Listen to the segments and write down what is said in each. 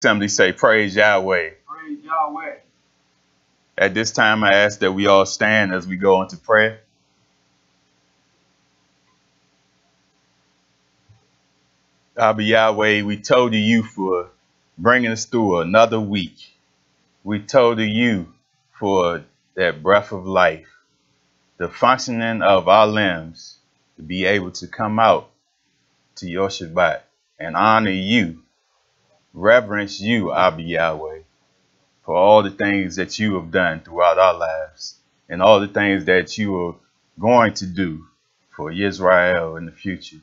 Assembly say, praise Yahweh. Praise Yahweh. At this time, I ask that we all stand as we go into prayer. Abba Yahweh, we told you for bringing us through another week. We told you for that breath of life, the functioning of our limbs, to be able to come out to your Shabbat and honor you, reverence you, Abba Yahweh, for all the things that you have done throughout our lives and all the things that you are going to do for Israel in the future.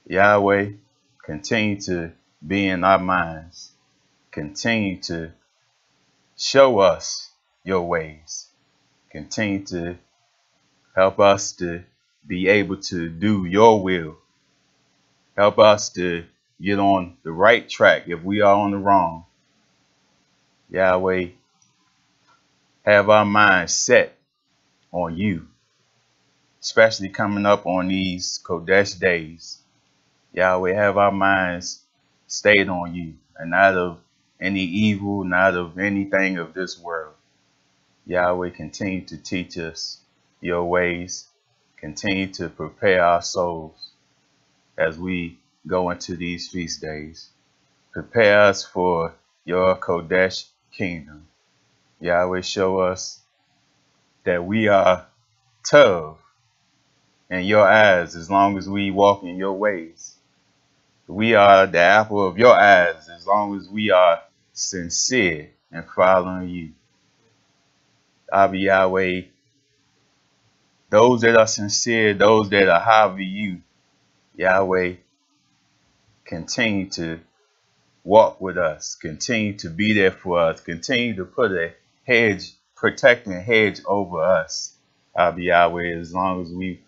Yahweh, continue to be in our minds. Continue to show us your ways. Continue to help us to be able to do your will. Help us to get on the right track if we are on the wrong. Yahweh, have our minds set on you, especially coming up on these Kodesh days. Yahweh, have our minds stayed on you and not of any evil, not of anything of this world. Yahweh, continue to teach us your ways. Continue to prepare our souls as we go into these feast days. Prepare us for your Kodesh kingdom. Yahweh, show us that we are tov in your eyes as long as we walk in your ways. We are the apple of your eyes as long as we are sincere in following you. Abba Yahweh, those that are sincere, those that are high of you, Yahweh, continue to walk with us, continue to be there for us, continue to put a hedge, protecting hedge over us, Abba Yahweh, as long as we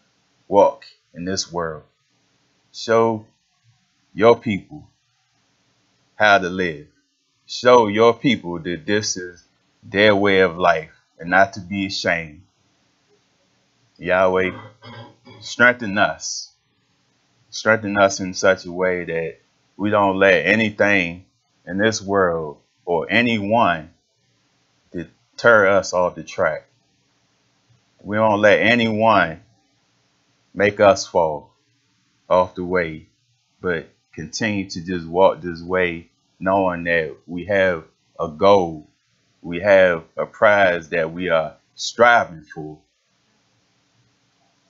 walk in this world. Show your people how to live. Show your people that this is their way of life and not to be ashamed. Yahweh, strengthen us. Strengthen us in such a way that we don't let anything in this world or anyone deter us off the track. We don't let anyone make us fall off the way, but continue to just walk this way knowing that we have a goal, we have a prize that we are striving for.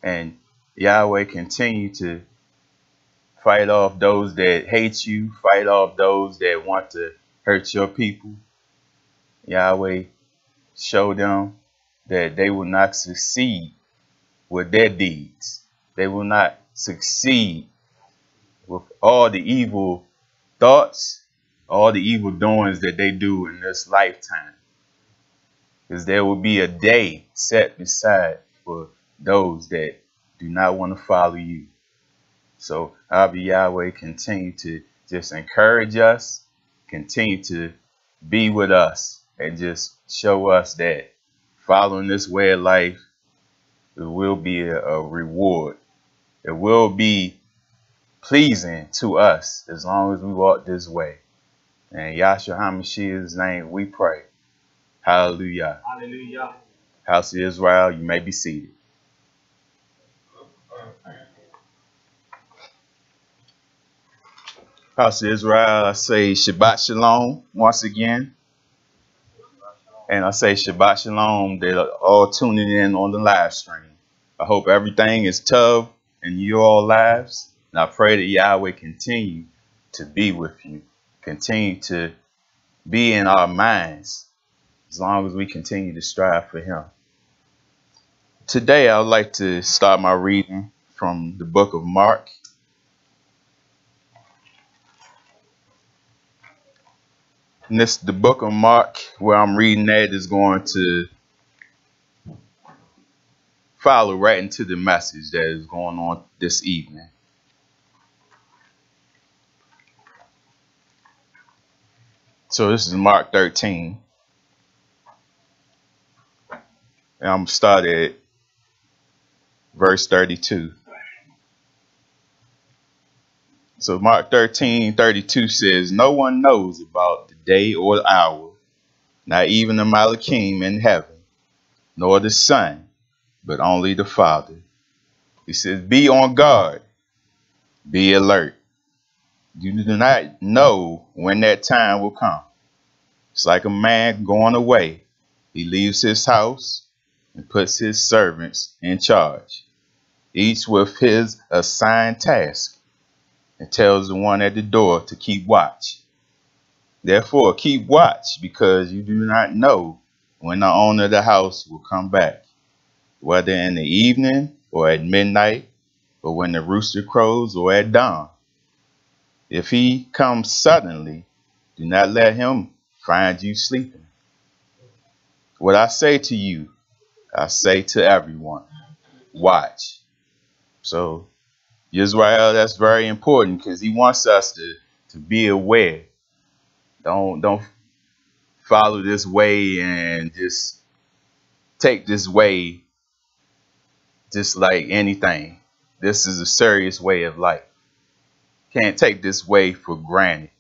And Yahweh, continue to fight off those that hate you, fight off those that want to hurt your people. Yahweh, show them that they will not succeed with their deeds. They will not succeed with all the evil thoughts, all the evil doings that they do in this lifetime. Because there will be a day set beside for those that do not want to follow you. So, Abba Yahweh, continue to just encourage us, continue to be with us, and just show us that following this way of life, it will be a reward. It will be pleasing to us as long as we walk this way. In Yahshua HaMashiach's name we pray. Hallelujah. Hallelujah. House of Israel, you may be seated. House of Israel, I say Shabbat Shalom once again. And I say Shabbat Shalom. They're all tuning in on the live stream. I hope everything is tough in your all lives. And I pray that Yahweh continue to be with you. Continue to be in our minds as long as we continue to strive for him. Today, I would like to start my reading from the book of Mark. And this, the book of Mark, where I'm reading at, is going to follow right into the message that is going on this evening. So this is Mark 13. And I'm going to start at verse 32. So Mark 13:32 says, "No one knows about the day or hour, not even the Malachim in heaven, nor the Son, but only the Father. He says, be on guard, be alert. You do not know when that time will come. It's like a man going away. He leaves his house and puts his servants in charge, each with his assigned task, and tells the one at the door to keep watch. Therefore, keep watch, because you do not know when the owner of the house will come back, whether in the evening or at midnight, or when the rooster crows or at dawn. If he comes suddenly, do not let him find you sleeping. What I say to you, I say to everyone, watch. So, Israel, that's very important, because he wants us to be aware. Don't follow this way and just take this way just like anything. This is a serious way of life. Can't take this way for granted,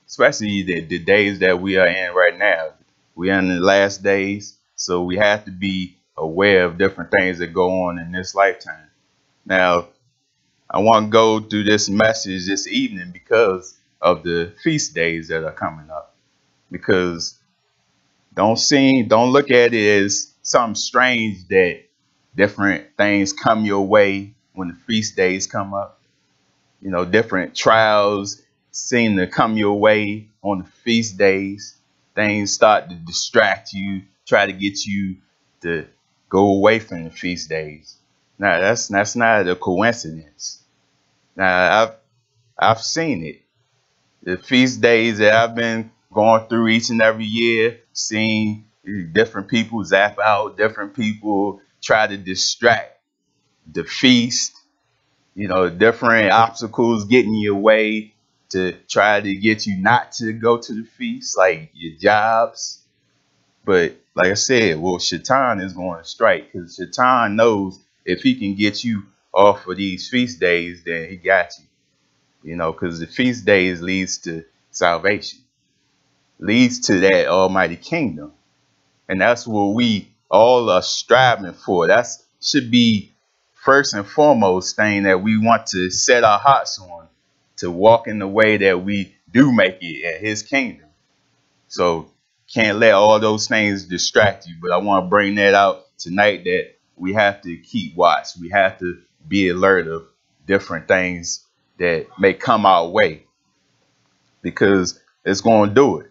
especially the days that we are in right now. We are in the last days, so we have to be aware of different things that go on in this lifetime. Now, I want to go through this message this evening because of the feast days that are coming up. Because don't look at it as something strange that different things come your way when the feast days come up. You know, different trials seem to come your way on the feast days. Things start to distract you, try to get you to go away from the feast days. Now, that's not a coincidence. Now, I've seen it. The feast days that I've been going through each and every year, seeing different people zap out, different people try to distract the feast, you know, different obstacles getting your way to try to get you not to go to the feast, like your jobs. But like I said, well, Shaitan is going to strike, because Shaitan knows if he can get you off of these feast days, then he got you. You know, because the feast days leads to salvation, leads to that almighty kingdom. And that's what we all are striving for. That should be first and foremost thing that we want to set our hearts on, to walk in the way that we do make it at his kingdom. So can't let all those things distract you. But I want to bring that out tonight, that we have to keep watch. We have to be alert of different things that may come our way, because it's going to do it.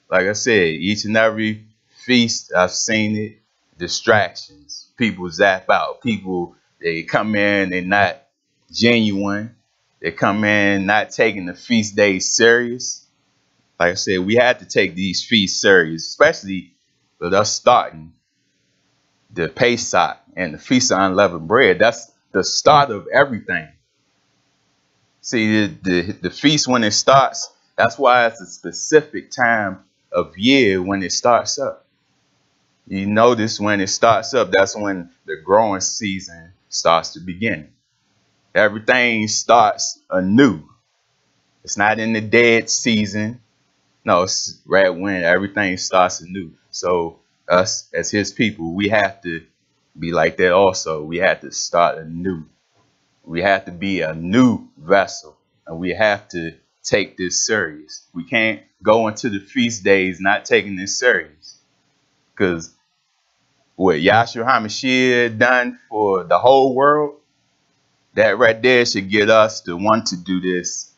Like I said, each and every feast, I've seen it. Distractions. People zap out. People, they come in, they're not genuine. They come in not taking the feast days serious. Like I said, we had to take these feasts serious, especially with us starting the Pesach and the Feast of Unleavened Bread. That's the start of everything. See, the feast, when it starts, that's why it's a specific time of year when it starts up. You notice when it starts up, that's when the growing season starts to begin. Everything starts anew. It's not in the dead season. No, it's right when everything starts anew. So us as his people, we have to be like that also. We have to start anew. We have to be a new vessel, and we have to take this serious. We can't go into the feast days not taking this serious, because what Yahshua HaMashiach done for the whole world, that right there should get us to want to do this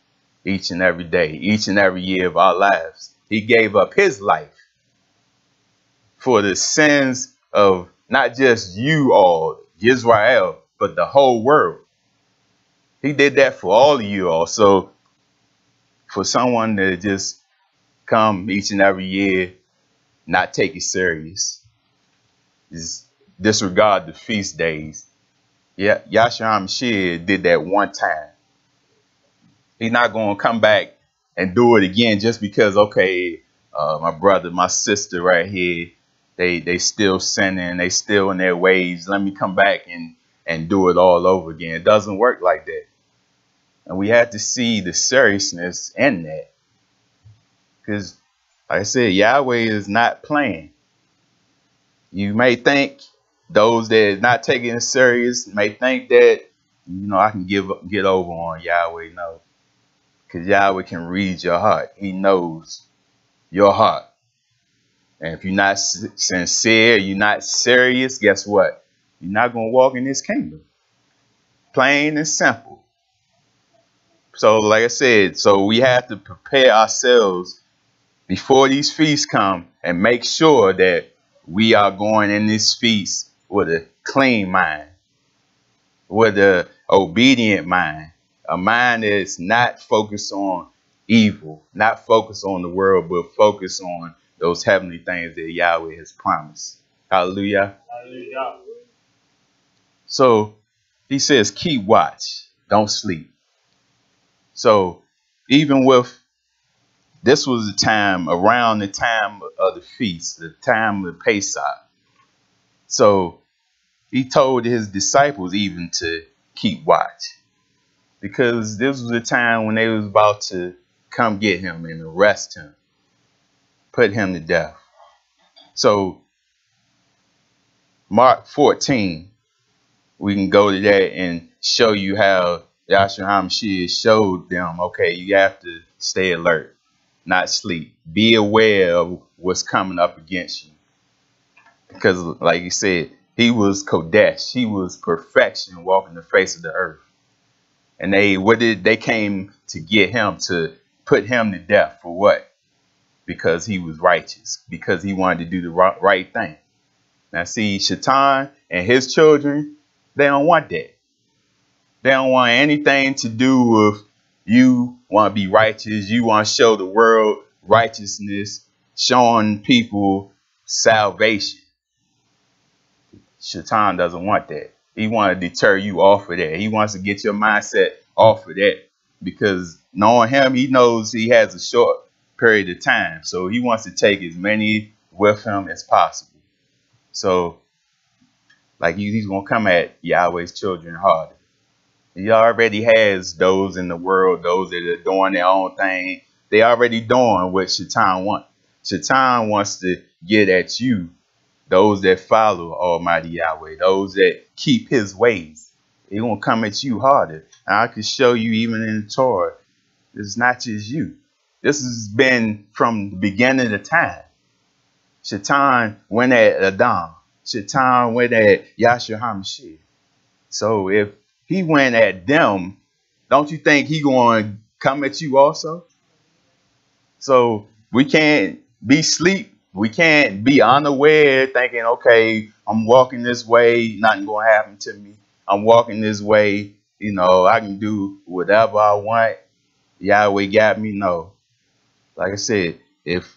each and every day, each and every year of our lives. He gave up his life for the sins of not just you all, Israel, but the whole world. He did that for all of you all. So for someone to just come each and every year, not take it serious, just disregard the feast days. Yeah, Yahshua HaMashiach did that one time. He's not going to come back and do it again just because, okay, my brother, my sister right here, they still sinning, they still in their ways. Let me come back and do it all over again. It doesn't work like that. And we have to see the seriousness in that. Because Like I said, Yahweh is not playing. You may think, those that not taking it serious may think that, I can get over on Yahweh. No, because Yahweh can read your heart. He knows your heart. And if you're not sincere, you're not serious, guess what? You're not going to walk in this kingdom. Plain and simple. So like I said, so we have to prepare ourselves before these feasts come and make sure that we are going in this feast with a clean mind, with an obedient mind, a mind that's not focused on evil, not focused on the world, but focused on those heavenly things that Yahweh has promised. Hallelujah. Hallelujah. So he says, keep watch, don't sleep. So even with, this was the time, around the time of the feast, the time of Pesach. So he told his disciples even to keep watch, because this was the time when they was about to come get him and arrest him, put him to death. So Mark 14, we can go to that and show you how Yahshua HaMashiach showed them, okay, you have to stay alert, not sleep. Be aware of what's coming up against you. Because like you said, he was Kodesh. He was perfection walking the face of the earth. And they came to get him, to put him to death for what? Because he was righteous, because he wanted to do the right thing. Now see, Shaitan and his children, they don't want that. They don't want anything to do with, you want to be righteous, you want to show the world righteousness, showing people salvation. Shaitan doesn't want that. He wants to deter you off of that. He wants to get your mindset off of that, because knowing him, he knows he has a short period of time. So he wants to take as many with him as possible. So like he's going to come at Yahweh's children harder. He already has those in the world, those that are doing their own thing. They already doing what Shaitan wants. Shaitan wants to get at you, those that follow Almighty Yahweh, those that keep his ways. He won't come at you harder. And I can show you even in the Torah, it's not just you. This has been from the beginning of the time. Shaitan went at Adam. Shaitan went at Yahshua HaMashiach. So if he went at them, don't you think he going to come at you also? So we can't be asleep. We can't be unaware thinking, okay, I'm walking this way, nothing going to happen to me. I'm walking this way, I can do whatever I want. Yahweh got me. No. Like I said, if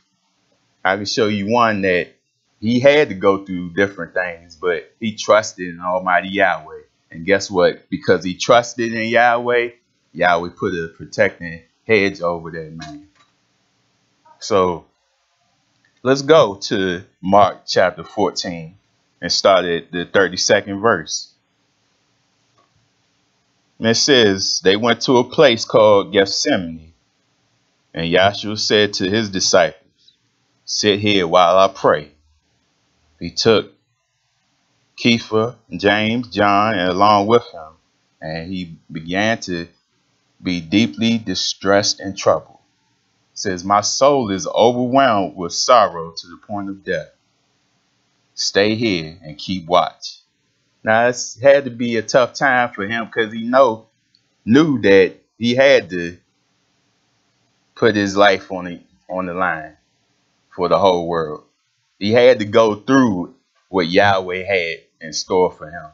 I can show you one that he had to go through different things, but he trusted in Almighty Yahweh. And guess what? Because he trusted in Yahweh, Yahweh put a protecting hedge over that man. So let's go to Mark chapter 14 and start at the 32nd verse. And it says, they went to a place called Gethsemane, and Yahshua said to his disciples, sit here while I pray. He took Kepha, James, John, and along with him, and he began to be deeply distressed and troubled. It says, my soul is overwhelmed with sorrow to the point of death. Stay here and keep watch. Now, it's had to be a tough time for him, because he knew that he had to put his life on the line for the whole world. He had to go through what Yahweh had in store for him.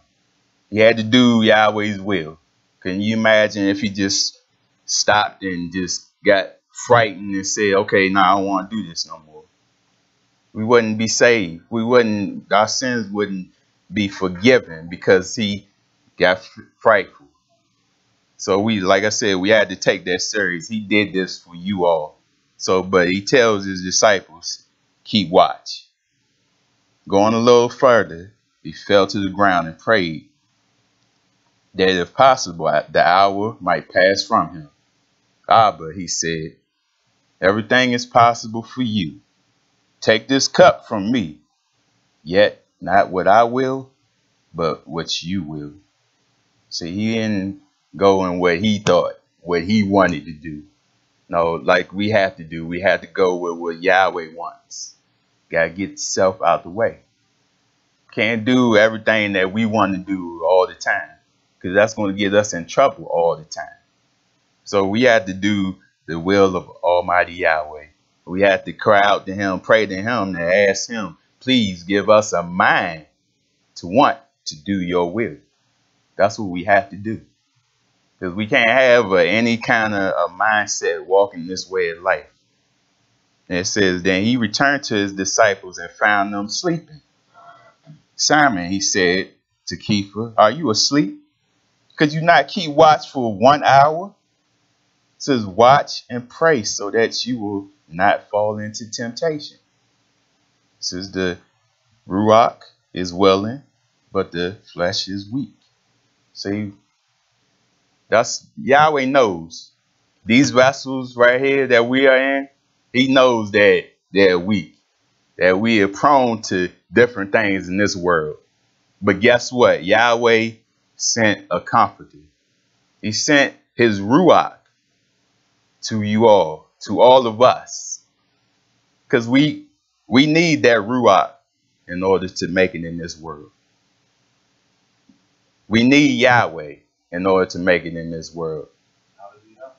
He had to do Yahweh's will. Can you imagine if he just stopped and just got frightened and said, okay, now I don't want to do this no more? We wouldn't be saved. Our sins wouldn't be forgiven, because he got frightful. So like I said, we had to take that serious. He did this for you all. So, but he tells his disciples, keep watch. Going a little further, he fell to the ground and prayed that if possible, the hour might pass from him. Abba, he said, Everything is possible for you. Take this cup from me, yet not what I will, but what you will. See, he didn't go in what he thought, what he wanted to do. No, like we have to do. We have to go with what Yahweh wants. Gotta get yourself out the way. Can't do everything that we want to do all the time, because that's going to get us in trouble all the time. So we have to do the will of Almighty Yahweh. We have to cry out to him, pray to him, and ask him, please give us a mind to want to do your will. That's what we have to do. Because we can't have any kind of a mindset walking this way of life. And it says, then he returned to his disciples and found them sleeping. Simon, he said to Kepha, are you asleep? Could you not keep watch for 1 hour? It says, watch and pray so that you will not fall into temptation. It says, the Ruach is willing, but the flesh is weak. See, that's Yahweh knows these vessels right here that we are in. He knows that they're weak, that we are prone to different things in this world. But guess what? Yahweh sent a comforter. He sent his Ruach to you all, to all of us, because we need that Ruach in order to make it in this world. We need Yahweh in order to make it in this world. Hallelujah.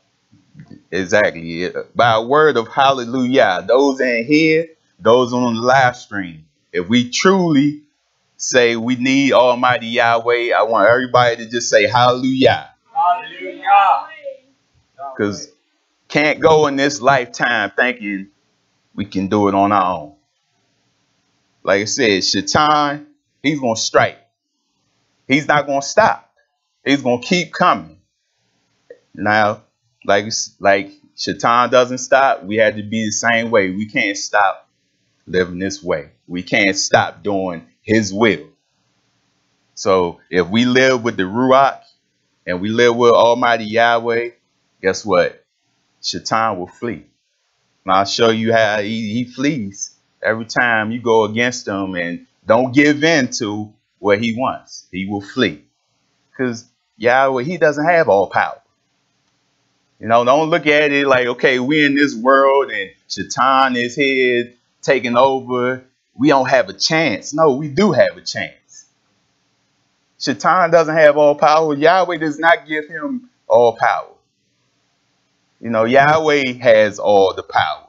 Exactly. By a word of hallelujah, those in here, those on the live stream, if we truly say we need Almighty Yahweh, I want everybody to just say hallelujah. Hallelujah. Because can't go in this lifetime thinking we can do it on our own. Like I said, Shaitan, he's going to strike. He's not going to stop. He's going to keep coming. Now, like Shaitan doesn't stop, we have to be the same way. We can't stop living this way. We can't stop doing his will. So if we live with the Ruach and we live with Almighty Yahweh, guess what? Shaitan will flee. And I'll show you how he flees every time you go against him and don't give in to what he wants. He will flee. Because Yahweh, he doesn't have all power. You know, don't look at it like, okay, we're in this world and Shaitan is here taking over. We don't have a chance. No, we do have a chance. Shaitan doesn't have all power. Yahweh does not give him all power. You know, Yahweh has all the power.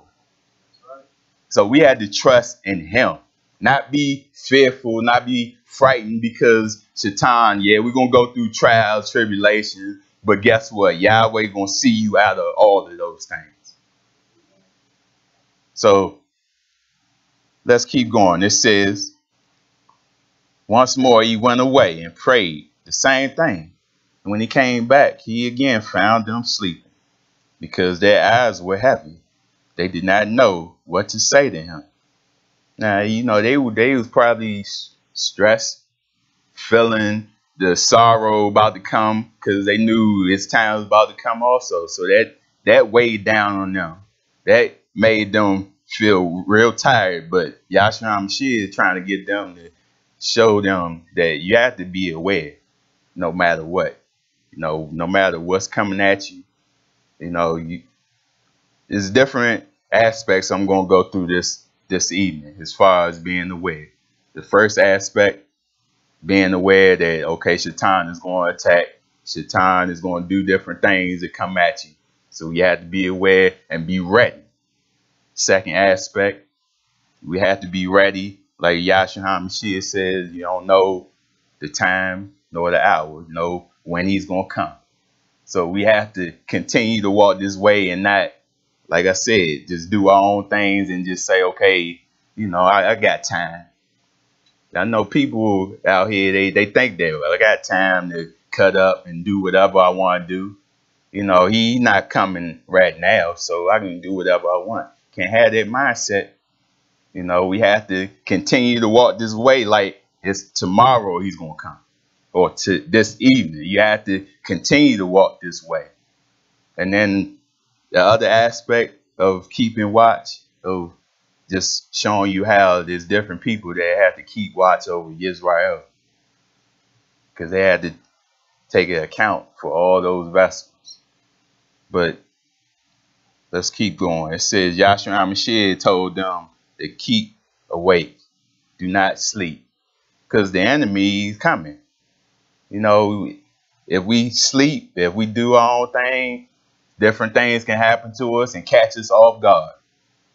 So we had to trust in him, not be fearful, not be frightened because Shaitan, yeah, we're going to go through trials, tribulations. But guess what? Yahweh going to see you out of all of those things. So let's keep going. It says, once more he went away and prayed the same thing. And when he came back, he again found them sleeping because their eyes were heavy. They did not know what to say to him. Now, you know, they was probably stressed, feeling the sorrow about to come because they knew his time was about to come also. So that weighed down on them. That made them feel real tired. But Yahshua HaMashiach is trying to get them to show them that you have to be aware no matter what. You know, no matter what's coming at you. You know, there's different aspects I'm going to go through this evening as far as being aware. The first aspect, being aware that, okay, Shaitan is going to attack. Shaitan is going to do different things that come at you. So you have to be aware and be ready. Second aspect, we have to be ready. Like Yahshua HaMashiach says, you don't know the time nor the hour, know when he's going to come. So we have to continue to walk this way and not, like I said, just do our own things and just say, okay, you know, I got time. I know people out here, they think that, well, I got time to cut up and do whatever I want to do. You know, he's not coming right now, so I can do whatever I want. Can't have that mindset. You know, we have to continue to walk this way like it's tomorrow he's going to come. Or to this evening. You have to continue to walk this way. And then the other aspect, of keeping watch, of just showing you how there's different people that have to keep watch over Israel, because they had to take an account for all those vessels. But let's keep going. It says Yahshua HaMashiach told them to keep awake, do not sleep, because the enemy is coming. You know, if we sleep, if we do our own thing, different things can happen to us and catch us off guard.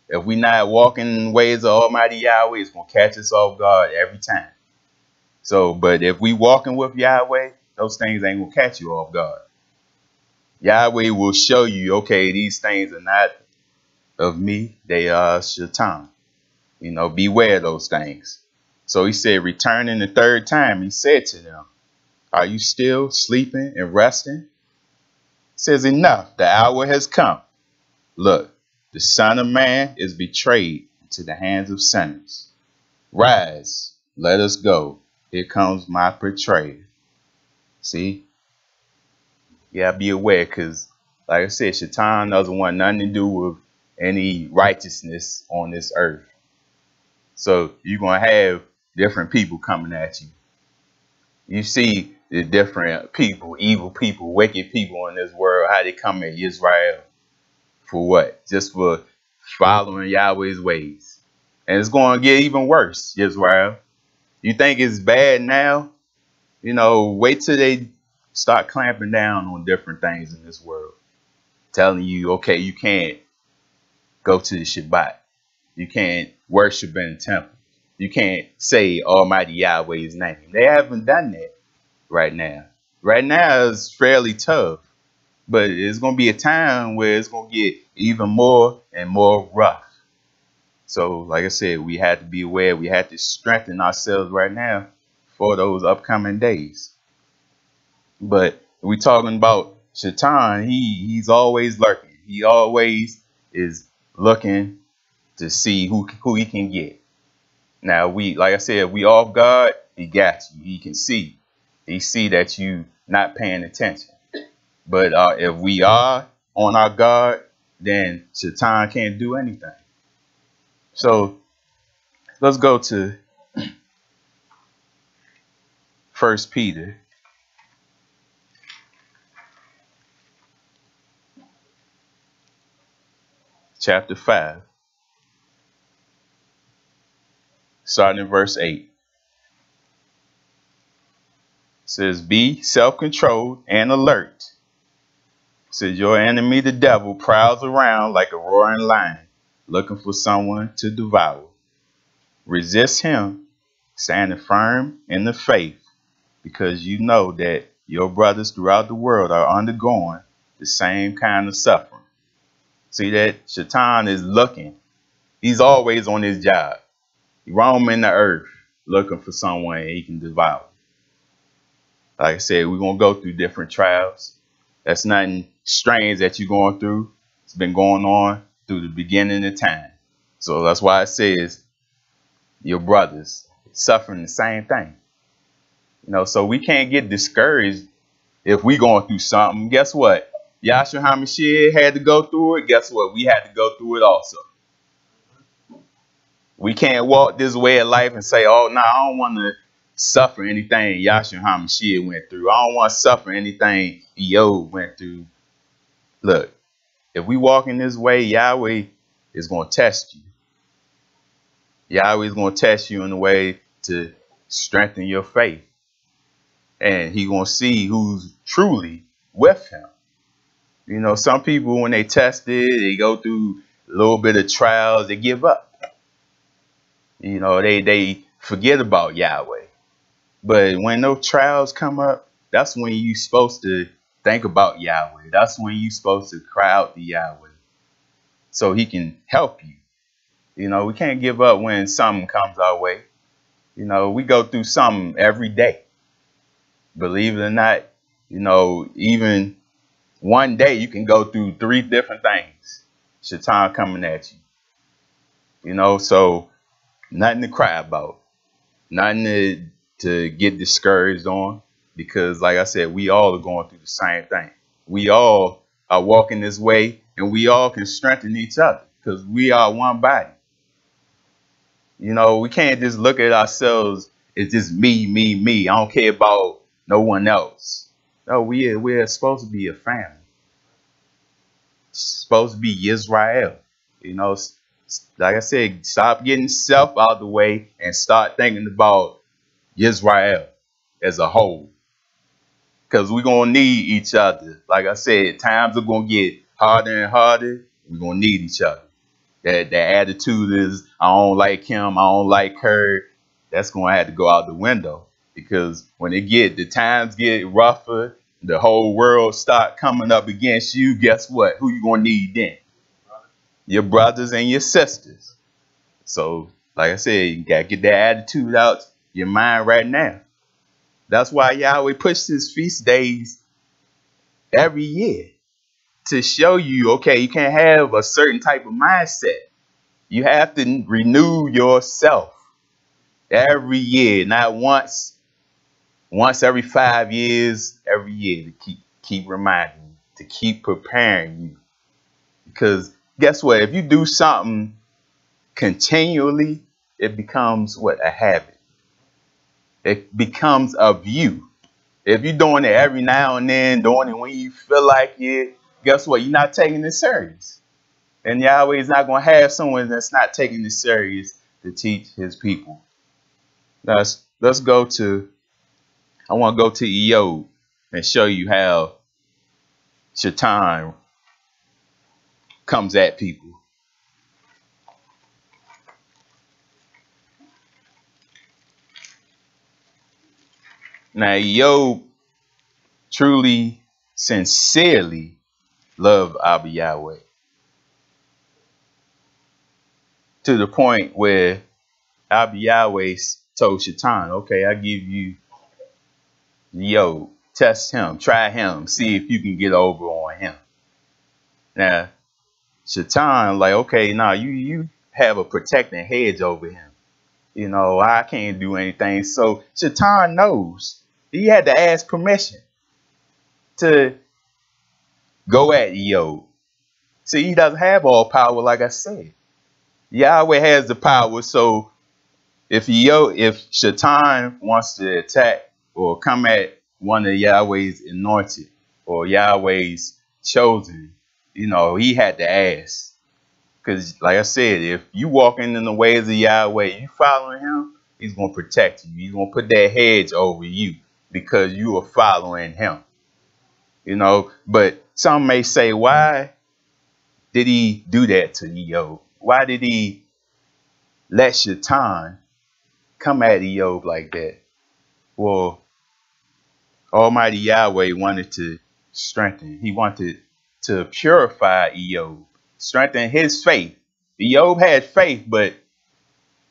If we not walking in the ways of Almighty Yahweh, it's going to catch us off guard every time. So, but if we walking with Yahweh, those things ain't going to catch you off guard. Yahweh will show you, okay, these things are not of me, they are Shaitan. You know, beware of those things. So he said, returning the third time, he said to them, are you still sleeping and resting? It says, enough, the hour has come. Look, the Son of Man is betrayed into the hands of sinners. Rise, let us go. Here comes my betrayer. See? Yeah, be aware, because like I said, Shaitan doesn't want nothing to do with any righteousness on this earth. So you're going to have different people coming at you. You see the different people, evil people, wicked people in this world, how they come at Israel. For what? Just for following Yahweh's ways. And it's going to get even worse, Israel. You think it's bad now? You know, wait till they start clamping down on different things in this world. Telling you, okay, you can't go to the Shabbat. You can't worship in the temple. You can't say Almighty Yahweh's name. They haven't done that right now. Right now it's fairly tough. But it's going to be a time where it's going to get even more and more rough. So, like I said, we have to be aware. We have to strengthen ourselves right now for those upcoming days. But we talking about Shaitan, he's always lurking. He always is looking to see who he can get. Now, like I said, we off guard, he got you. He can see. He see that you not paying attention. But if we are on our guard, then Shaitan can't do anything. So let's go to 1 Peter chapter 5, starting in verse 8. It says, be self-controlled and alert. It says, your enemy, the devil, prowls around like a roaring lion, looking for someone to devour. Resist him, standing firm in the faith, because you know that your brothers throughout the world are undergoing the same kind of suffering. See that Shaitan is looking. He's always on his job. He roaming the earth looking for someone he can devour. Like I said, we're going to go through different trials. That's nothing strange that you're going through. It's been going on through the beginning of time. So that's why it says your brothers suffering the same thing. You know, so we can't get discouraged if we going through something. Guess what? Yahshua HaMashiach had to go through it. Guess what? We had to go through it also. We can't walk this way of life and say, oh, no, I don't want to suffer anything Yahshua HaMashiach went through. I don't want to suffer anything Job went through. Look, if we walk in this way, Yahweh is going to test you. Yahweh is going to test you in a way to strengthen your faith. And he's going to see who's truly with him. You know, some people, when they test it, they go through a little bit of trials, they give up. You know, they forget about Yahweh. But when those trials come up, that's when you're supposed to think about Yahweh. That's when you're supposed to cry out to Yahweh so he can help you. You know, we can't give up when something comes our way. You know, we go through something every day. Believe it or not, you know, even one day you can go through 3 different things. Shaitan coming at you. You know, so nothing to cry about. Nothing to get discouraged on. Because like I said, we all are going through the same thing. We all are walking this way and we all can strengthen each other because we are one body. You know, we can't just look at ourselves as just me, me, me. I don't care about no one else. No, we're supposed to be a family. It's supposed to be Israel. You know, like I said, stop getting self out of the way and start thinking about Israel as a whole. Because we're going to need each other. Like I said, times are going to get harder and harder. We're going to need each other. That attitude is, I don't like him, I don't like her. That's going to have to go out the window. Because when the times get rougher, the whole world start coming up against you, guess what? Who you going to need then? Your brothers and your sisters. So, like I said, you got to get that attitude out your mind right now. That's why Yahweh pushed his feast days every year to show you, okay, you can't have a certain type of mindset. You have to renew yourself every year, not once every 5 years, every year, to keep reminding you, to keep preparing you. Because guess what? If you do something continually, it becomes what? A habit. It becomes of you. If you're doing it every now and then, doing it when you feel like it, guess what? You're not taking it serious. And Yahweh is not going to have someone that's not taking it serious to teach his people. Let's go to, I want to go to Eob and show you how Shaitan comes at people. Now, Eob truly, sincerely loved Abba Yahweh to the point where Abba Yahweh told Shaitan, okay, I give you Eob, test him, try him, see if you can get over on him. Now, Shaitan, like, okay, now you have a protecting hedge over him. You know, I can't do anything. So Shaitan knows. He had to ask permission to go at Eob. See, he doesn't have all power, like I said. Yahweh has the power. So if Shaitan wants to attack or come at one of Yahweh's anointed or Yahweh's chosen, you know, he had to ask. Because, like I said, if you walking in the ways of Yahweh, you following him, he's going to protect you. He's going to put that hedge over you because you are following him. You know, but some may say, why did he do that to Eob? Why did he let Shaitan come at Eob like that? Well, Almighty Yahweh wanted to strengthen. He wanted to purify Eob, strengthen his faith. Eob had faith, but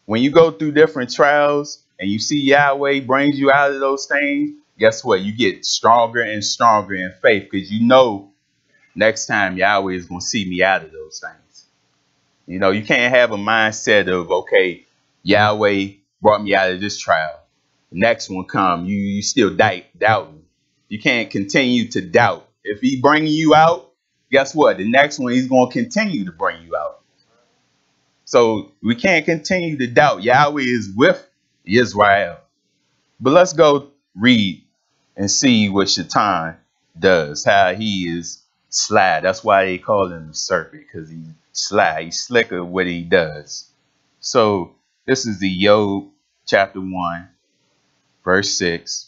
when you go through different trials and you see Yahweh brings you out of those things, guess what? You get stronger and stronger in faith because you know next time Yahweh is going to see me out of those things. You know, you can't have a mindset of, okay, Yahweh brought me out of this trial. The next one come, you still doubting. You can't continue to doubt. If he bringing you out, guess what? The next one, he's going to continue to bring you out. So we can't continue to doubt. Yahweh is with Israel. But let's go read and see what Shaitan does, how he is sly. That's why they call him the serpent, because he's sly. He's slicker what he does. So this is the Eob chapter 1, verse 6.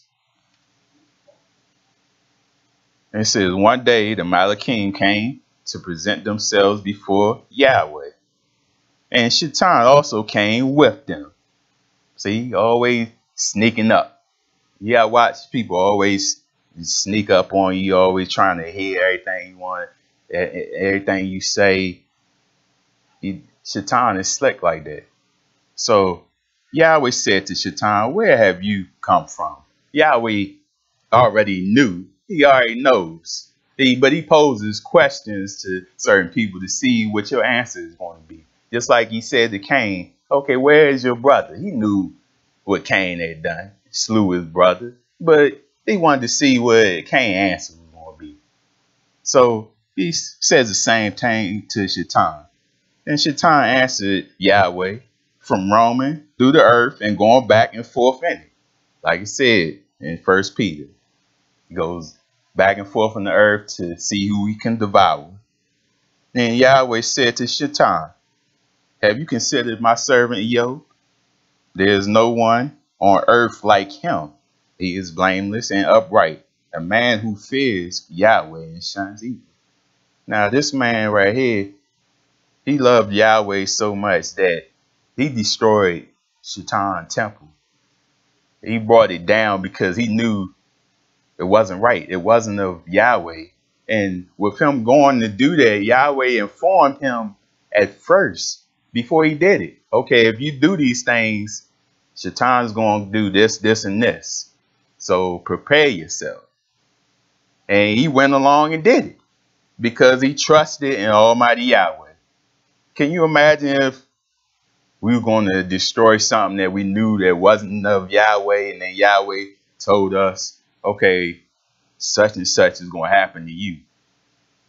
And it says, one day the Malachim came to present themselves before Yahweh, and Shaitan also came with them. See, always sneaking up. Yeah, watch people always sneak up on you, always trying to hear everything you want, everything you say. Shaitan is slick like that. So Yahweh said to Shaitan, where have you come from? Yahweh already knew. He already knows. But he poses questions to certain people to see what your answer is going to be. Just like he said to Cain, okay, where is your brother? He knew what Cain had done. Slew his brother. But he wanted to see what Cain's answer was going to be. So he says the same thing to Shaitan. And Shaitan answered Yahweh from roaming through the earth and going back and forth in it. Like he said in First Peter, he goes back and forth on the earth to see who he can devour. Then Yahweh said to Shaitan, have you considered my servant Job? There is no one on earth like him. He is blameless and upright, a man who fears Yahweh and shuns evil. Now this man right here, he loved Yahweh so much that he destroyed Shaitan's temple. He brought it down because he knew it wasn't right. It wasn't of Yahweh. And with him going to do that, Yahweh informed him at first before he did it. Okay, if you do these things, Shaitan's going to do this, this, and this. So prepare yourself. And he went along and did it because he trusted in Almighty Yahweh. Can you imagine if we were going to destroy something that we knew that wasn't of Yahweh, and then Yahweh told us, okay, such and such is going to happen to you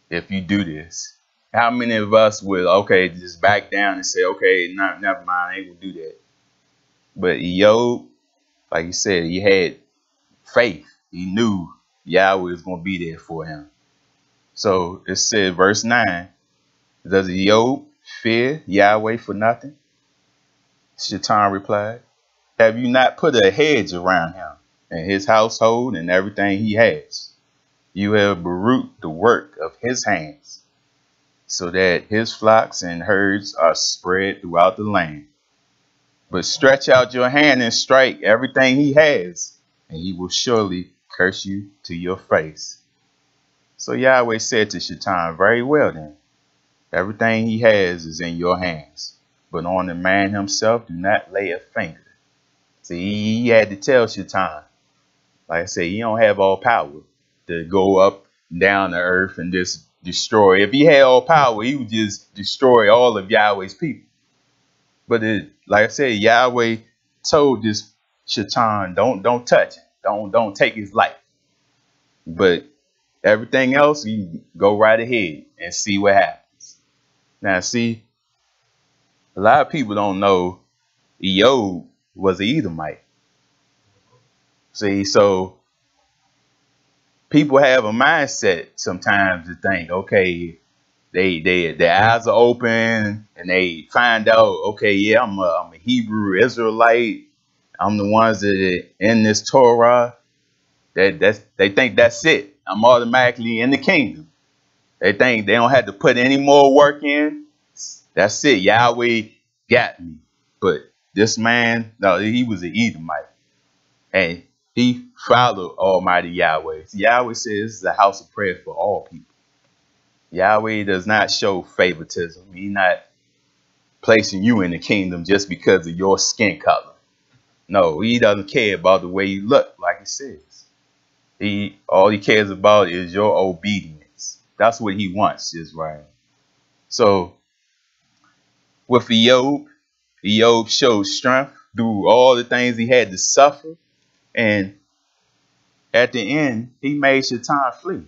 if you do this? How many of us would, okay, just back down and say, okay, never mind, I ain't going to do that? But Job, like you said, he had faith. He knew Yahweh was going to be there for him. So it said, verse 9, does Job fear Yahweh for nothing? Shaitan replied, have you not put a hedge around him and his household and everything he has? You have baruched the work of his hands, so that his flocks and herds are spread throughout the land. But stretch out your hand and strike everything he has, and he will surely curse you to your face. So Yahweh said to Shaitan, very well then, everything he has is in your hands, but on the man himself do not lay a finger. See, he had to tell Shaitan, like I said, he don't have all power to go up and down the earth and just destroy. If he had all power, he would just destroy all of Yahweh's people. But like I said, Yahweh told this Shaitan, don't touch him. Don't take his life. But everything else, you go right ahead and see what happens. Now, see, a lot of people don't know Job was an Edomite. See, so people have a mindset sometimes to think, okay, their eyes are open and they find out, okay, yeah, I'm a Hebrew Israelite. I'm the ones that are in this Torah. They think that's it. I'm automatically in the kingdom. They think they don't have to put any more work in. That's it. Yahweh got me. But this man, no, he was an Edomite. And he followed Almighty Yahweh. Yahweh says this is a house of prayer for all people. Yahweh does not show favoritism. He's not placing you in the kingdom just because of your skin color. No, he doesn't care about the way you look, like he says. All he cares about is your obedience. That's what he wants, Israel. So with Job showed strength through all the things he had to suffer. And at the end, he made Shaitan flee.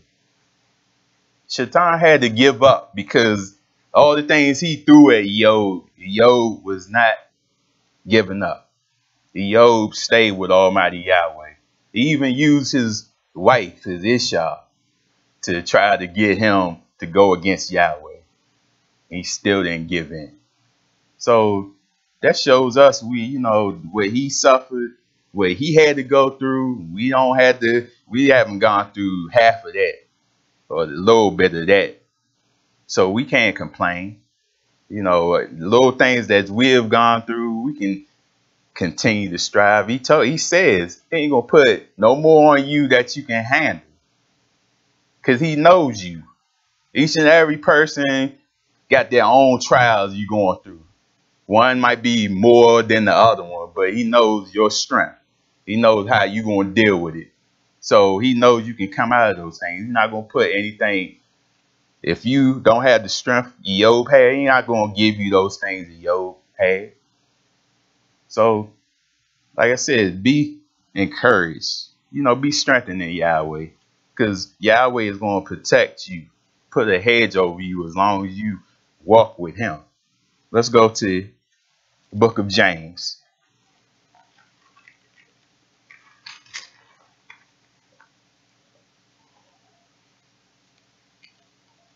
Shaitan had to give up because all the things he threw at Job was not giving up. Job stayed with Almighty Yahweh. He even used his wife, his Isha, to try to get him to go against Yahweh. He still didn't give in. So that shows us what he suffered, what he had to go through. We haven't gone through half of that or a little bit of that. So we can't complain. Little things that we have gone through, we can continue to strive. He says he ain't gonna put no more on you that you can handle, because he knows you. Each and every person got their own trials you're going through. One might be more than the other one, but he knows your strength. He knows how you're going to deal with it. So he knows you can come out of those things. He's not going to put anything. If you don't have the strength Job had, he's not going to give you those things that Job had. So, like I said, be encouraged. Be strengthened in Yahweh, because Yahweh is going to protect you put a hedge over you as long as you walk with him. Let's go to the book of James.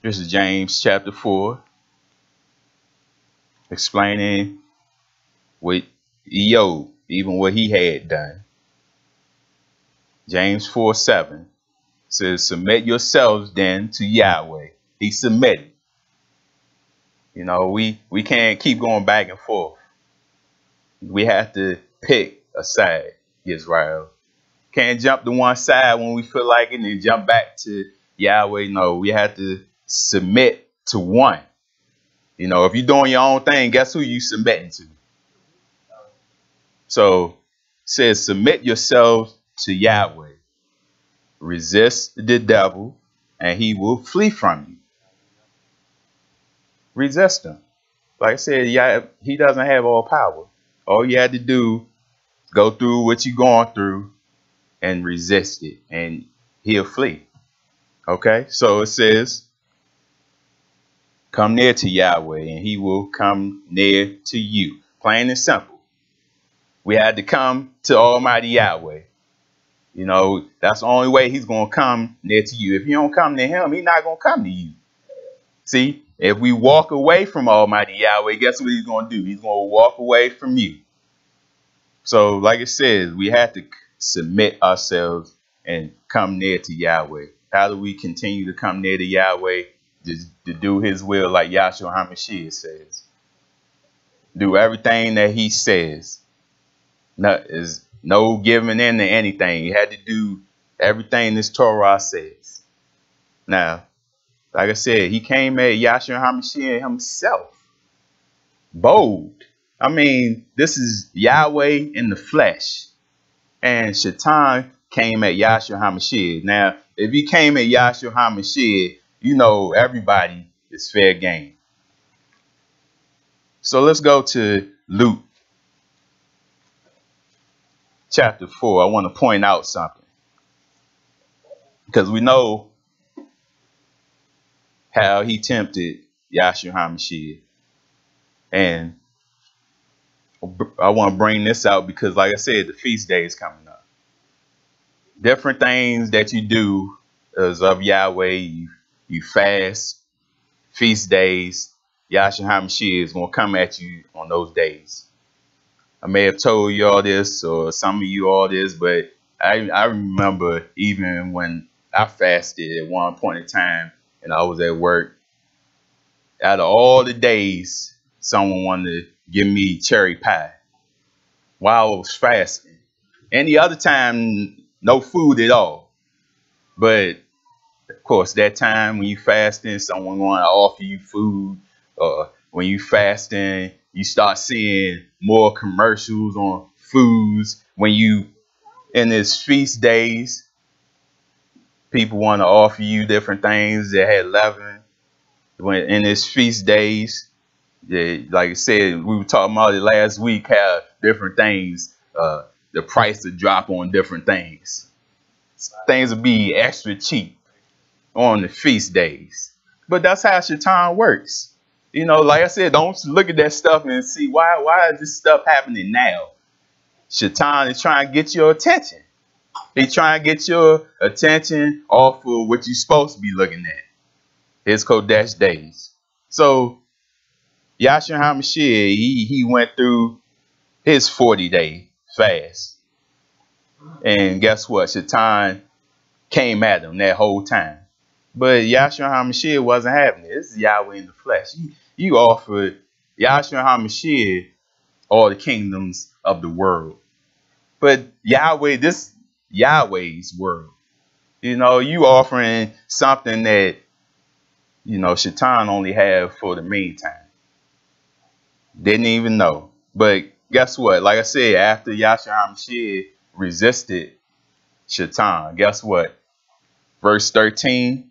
This is James chapter 4, explaining what Job, even what he had done. James 4:7 says, submit yourselves then to Yahweh. He submitted. You know, we can't keep going back and forth. We have to pick a side, Israel. Can't jump to one side when we feel like it and then jump back to Yahweh. No, we have to submit to one. You know, if you're doing your own thing, guess who you submitting to? So it says, submit yourselves to Yahweh. Resist the devil, and he will flee from you. Resist him. Like I said, yeah, he doesn't have all power. All you had to do, go through what you're going through and resist it, and he'll flee. Okay, so it says, come near to Yahweh, and he will come near to you. Plain and simple. We had to come to Almighty Yahweh. You know, that's the only way he's going to come near to you. If you don't come to him, he's not going to come to you. See, if we walk away from Almighty Yahweh, guess what he's going to do? He's going to walk away from you. So, like it says, we have to submit ourselves and come near to Yahweh. How do we continue to come near to Yahweh? To do his will, like Yahshua HaMashiach says. Do everything that he says. No giving in to anything. You had to do everything this Torah says. Now, like I said, he came at Yahshua HaMashiach himself. Bold. I mean, this is Yahweh in the flesh. And Shaitan came at Yahshua HaMashiach. Now, if he came at Yahshua HaMashiach, you know everybody is fair game. So let's go to Luke chapter 4. I want to point out something. Because we know how he tempted Yahshua HaMashiach. And I want to bring this out because, like I said, the feast day is coming up. Different things that you do as of Yahweh, you fast, feast days, Yahshua HaMashiach is going to come at you on those days. I may have told you all this or some of you all this, but I remember even when I fasted at one point in time and I was at work, out of all the days, someone wanted to give me cherry pie while I was fasting. Any other time, no food at all. But of course, that time when you fasting, someone want to offer you food. When you fasting, you start seeing more commercials on foods. When you in this feast days, people want to offer you different things that had leaven. When in this feast days, like I said, we were talking about it last week, how different things, the price will drop on different things. Things will be extra cheap on the feast days. But that's how Shaitan works. You know, like I said, don't look at that stuff and see why is this stuff happening now. Shaitan is trying to get your attention. He's trying to get your attention off of what you're supposed to be looking at. His Kodesh days. So Yahshua HaMashiach, he went through his 40-day fast. And guess what? Shaitan came at him that whole time. But Yahshua HaMashiach wasn't having it. This is Yahweh in the flesh. You offered Yahshua HaMashiach all the kingdoms of the world. But Yahweh, this Yahweh's world. You know, you offering something that, you know, Shaitan only have for the meantime. Didn't even know. But guess what? Like I said, after Yahshua HaMashiach resisted Shaitan, guess what? Verse 13,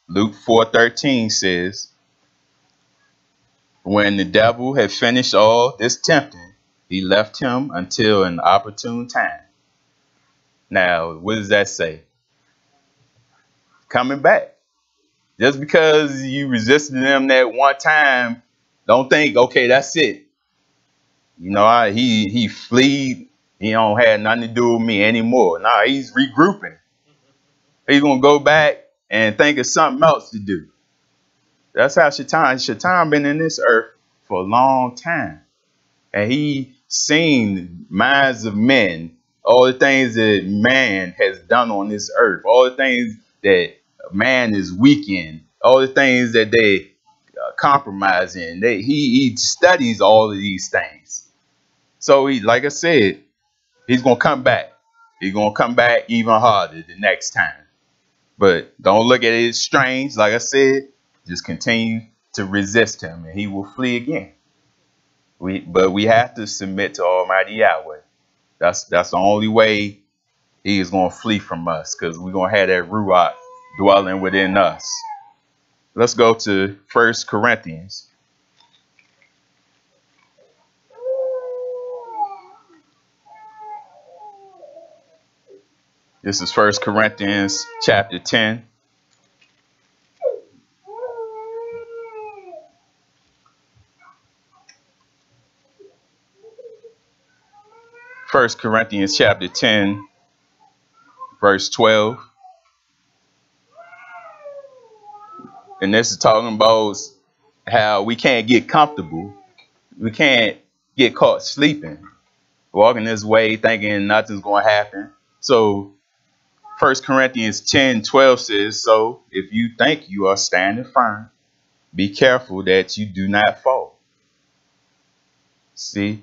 Luke 4:13 says, when the devil had finished all this tempting, he left him until an opportune time. Now, what does that say? Coming back. Just because you resisted them that one time, don't think, okay, that's it. You know, he fleed. He don't have nothing to do with me anymore. Nah, he's regrouping. He's gonna go back and think of something else to do. That's how Shaitan been in this earth for a long time. And he seen minds of men, all the things that man has done on this earth, all the things that man is weak in, all the things that they compromise in. He studies all of these things. So he, like I said, he's gonna come back. He's gonna come back even harder the next time. But don't look at it as strange. Like I said, just continue to resist him, and he will flee again. But we have to submit to Almighty Yahweh. That's the only way he is going to flee from us, because we're going to have that Ruach dwelling within us. Let's go to 1 Corinthians. This is 1 Corinthians chapter 10. 1 Corinthians chapter 10, verse 12. And this is talking about how we can't get comfortable. We can't get caught sleeping, walking this way thinking nothing's going to happen. So 1 Corinthians 10:12 says, so if you think you are standing firm, be careful that you do not fall. See,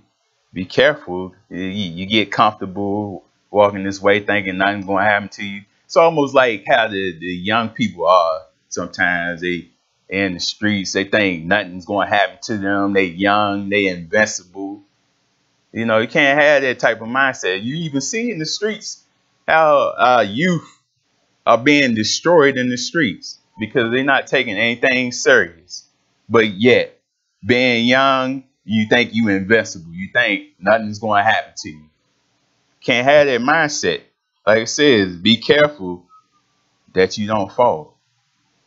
be careful. You get comfortable walking this way thinking nothing's going to happen to you. It's almost like how the young people are sometimes. They in the streets, they think nothing's going to happen to them. They young, they invincible. You know, you can't have that type of mindset. You even see in the streets how youth are being destroyed in the streets because they're not taking anything serious. But yet, being young, you think you invincible. You think nothing's going to happen to you. Can't have that mindset. Like it says, be careful that you don't fall.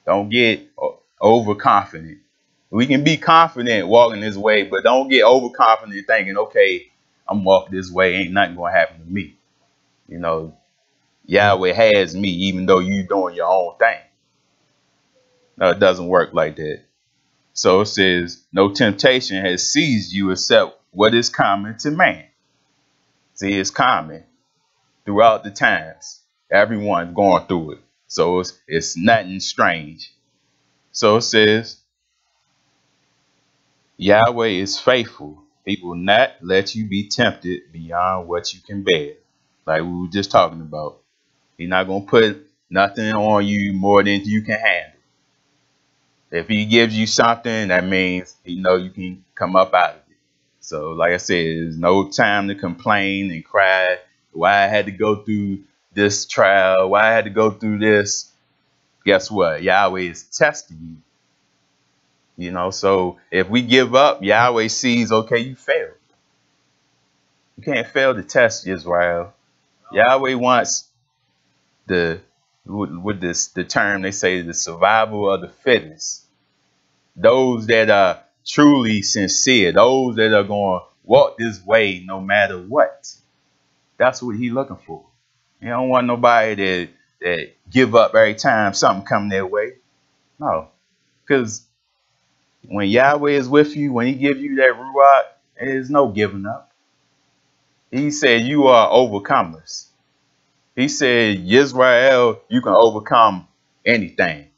Don't get overconfident. We can be confident walking this way, but don't get overconfident thinking, okay, I'm walking this way, ain't nothing going to happen to me. You know, Yahweh has me, even though you doing your own thing. No, it doesn't work like that. So it says, no temptation has seized you except what is common to man. See, it's common throughout the times. Everyone's going through it. So it's nothing strange. So it says, Yahweh is faithful. He will not let you be tempted beyond what you can bear. Like we were just talking about. He's not going to put nothing on you more than you can handle. If he gives you something, that means he know you can come up out of it. So like I said, there's no time to complain and cry why I had to go through this trial, why I had to go through this. Guess what? Yahweh is testing you. You know, so if we give up, Yahweh sees, okay, you failed. You can't fail the test, Israel. Yahweh wants the term they say, the survival of the fittest. Those that are truly sincere, those that are going to walk this way no matter what. That's what he's looking for. He don't want nobody that give up every time something come their way. No, because when Yahweh is with you, when he gives you that Ruach, there's no giving up. He said you are overcomers. He said, Israel, you can overcome anything.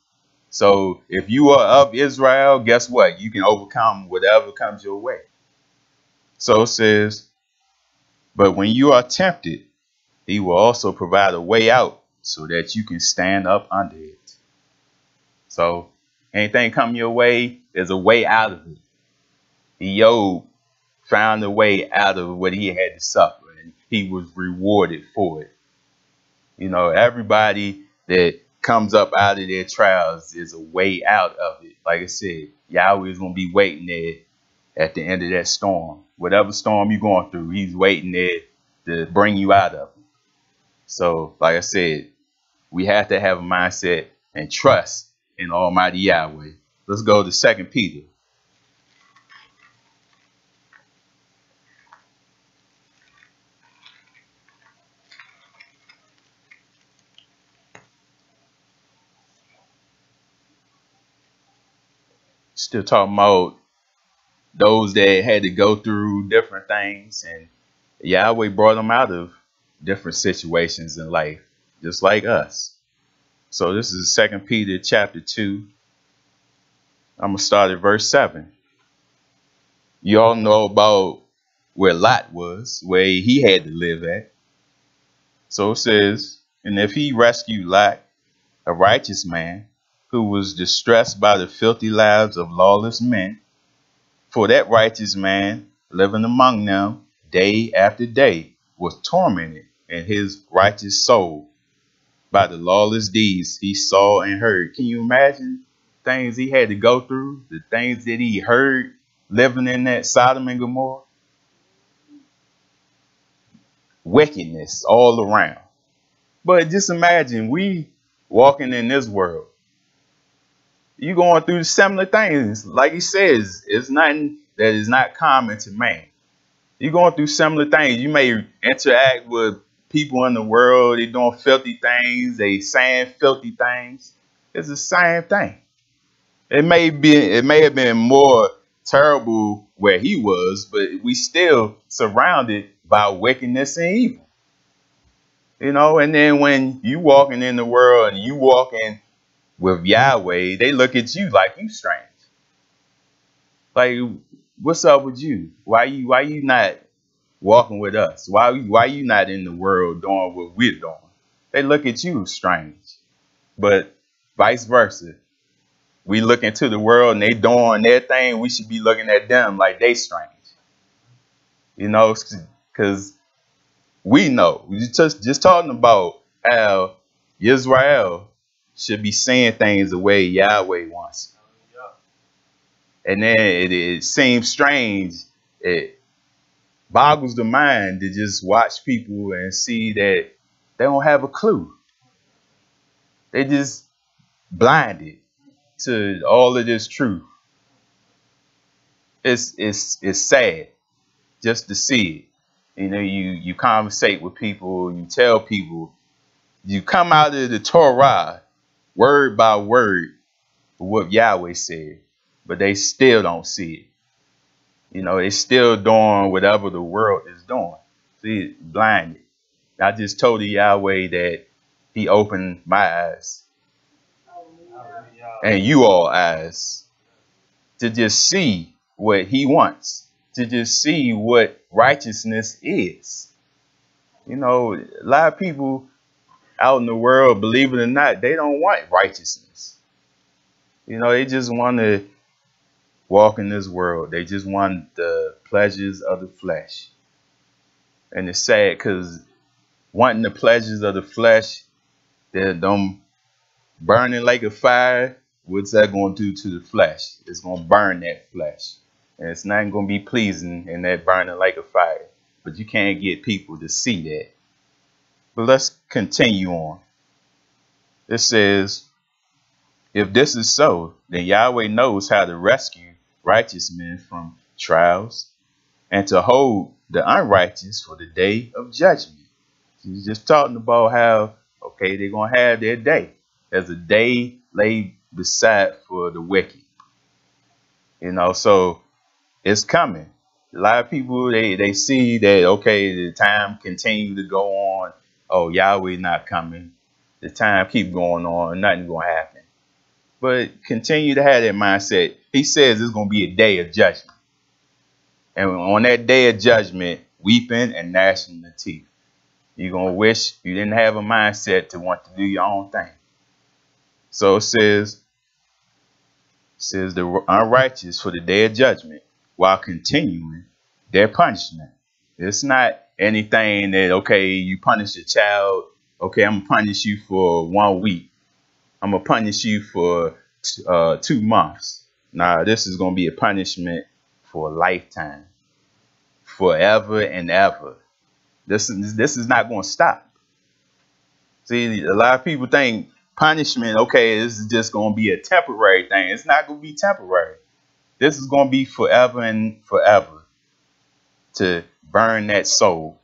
So if you are of Israel, guess what? You can overcome whatever comes your way. So it says, but when you are tempted, he will also provide a way out so that you can stand up under it. So anything come your way, there's a way out of it. Job found a way out of what he had to suffer, and he was rewarded for it. You know, everybody that comes up out of their trials is a way out of it. Like I said, Yahweh is going to be waiting there at the end of that storm. Whatever storm you're going through, he's waiting there to bring you out of it. So, like I said, we have to have a mindset and trust in Almighty Yahweh. Let's go to 2 Peter. Still talking about those that had to go through different things, and Yahweh brought them out of different situations in life, just like us. So this is 2 Peter chapter 2. I'm going to start at verse 7. You all know about where Lot was, where he had to live at. So it says, and if he rescued Lot, a righteous man, who was distressed by the filthy lives of lawless men, for that righteous man, living among them day after day, was tormented in his righteous soul by the lawless deeds he saw and heard. Can you imagine things he had to go through, the things that he heard living in that Sodom and Gomorrah? Wickedness all around. But just imagine we walking in this world. You going through similar things. Like he says, it's nothing that is not common to man. You're going through similar things. You may interact with people in the world. They're doing filthy things. They saying filthy things. It's the same thing. It may have been more terrible where he was, but we still surrounded by wickedness and evil. You know, and then when you walking in the world and you walking with Yahweh, they look at you like you strange. Like, what's up with you? Why you not walking with us? Why you not in the world doing what we're doing? They look at you strange. But vice versa. We look into the world and they doing their thing. We should be looking at them like they strange. You know, because we know. We just talking about how Israel should be saying things the way Yahweh wants. And then it seems strange. It boggles the mind to just watch people and see that they don't have a clue. They just blinded to all of this truth. It's sad just to see it. You know, you conversate with people, you tell people, you come out of the Torah word by word what Yahweh said, but they still don't see it. You know, they still doing whatever the world is doing. See, blinded. I just told the Yahweh that he opened my eyes and you all eyes to just see what he wants, to just see what righteousness is. You know, a lot of people out in the world, believe it or not, they don't want righteousness. You know, they just want to walk in this world. They just want the pleasures of the flesh. And it's sad because wanting the pleasures of the flesh, they're them burning like a fire. What's that going to do to the flesh? It's going to burn that flesh. And it's not going to be pleasing in that burning like a fire. But you can't get people to see that. But let's continue on. It says, if this is so, then Yahweh knows how to rescue righteous men from trials and to hold the unrighteous for the day of judgment. He's just talking about how, okay, they're going to have their day. There's a day laid beside for the wicked. You know, so it's coming. A lot of people, they see that, okay, the time continue to go on. Oh, Yahweh not coming. The time keep going on. Nothing going to happen. But continue to have that mindset. He says it's going to be a day of judgment. And on that day of judgment, weeping and gnashing the teeth. You're going to wish you didn't have a mindset to want to do your own thing. So it says the unrighteous for the day of judgment while continuing their punishment. It's not anything that, okay, you punish a child. Okay, I'm going to punish you for 1 week. I'm going to punish you for 2 months. Nah, this is going to be a punishment for a lifetime. Forever and ever. This is not going to stop. See, a lot of people think punishment, okay, this is just going to be a temporary thing. It's not going to be temporary. This is going to be forever and forever to burn that soul.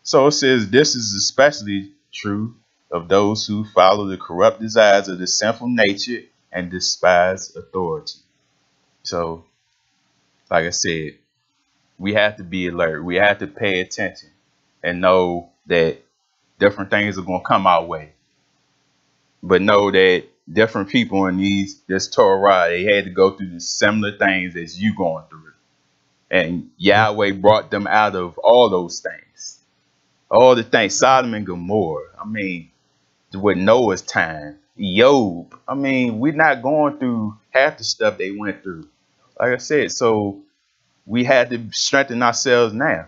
So it says this is especially true of those who follow the corrupt desires of the sinful nature and despise authority. So, like I said, we have to be alert. We have to pay attention and know that different things are going to come our way. But know that different people in this Torah, they had to go through the similar things as you going through. And Yahweh brought them out of all those things. All the things, Sodom and Gomorrah. I mean, with Noah's time, Job. I mean, we're not going through half the stuff they went through. Like I said, so we had to strengthen ourselves now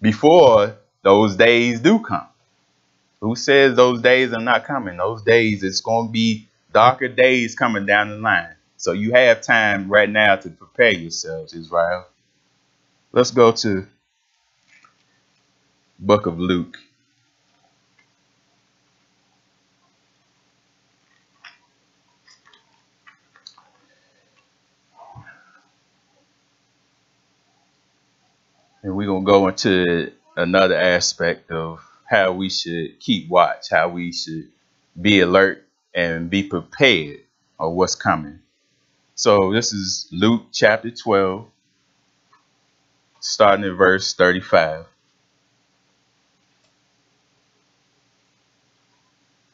before those days do come. Who says those days are not coming? Those days, it's going to be darker days coming down the line. So you have time right now to prepare yourselves, Israel. Let's go to book of Luke. And we're going to go into another aspect of how we should keep watch, how we should be alert and be prepared of what's coming. So this is Luke chapter 12, starting at verse 35.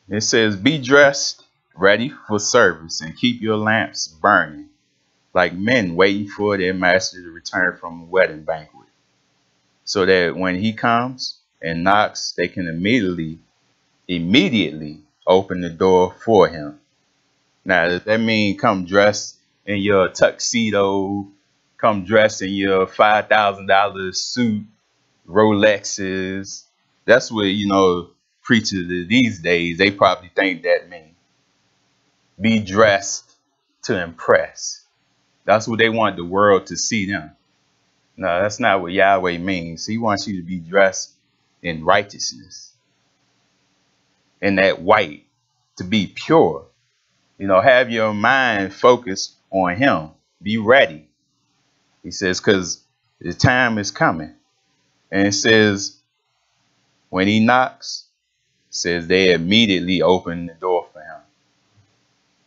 It says, be dressed, ready for service, and keep your lamps burning, like men waiting for their master to return from a wedding banquet, so that when he comes and knocks, they can immediately open the door for him. Now, does that mean come dressed in your tuxedo, come dressed in your $5,000 suit, Rolexes? That's what, preachers of these days, they probably think that means. Be dressed to impress. That's what they want the world to see them. No, that's not what Yahweh means. He wants you to be dressed in righteousness, in that white, to be pure. Have your mind focused on him. Be ready. He says, because the time is coming. And it says, when he knocks, it says they immediately open the door for him.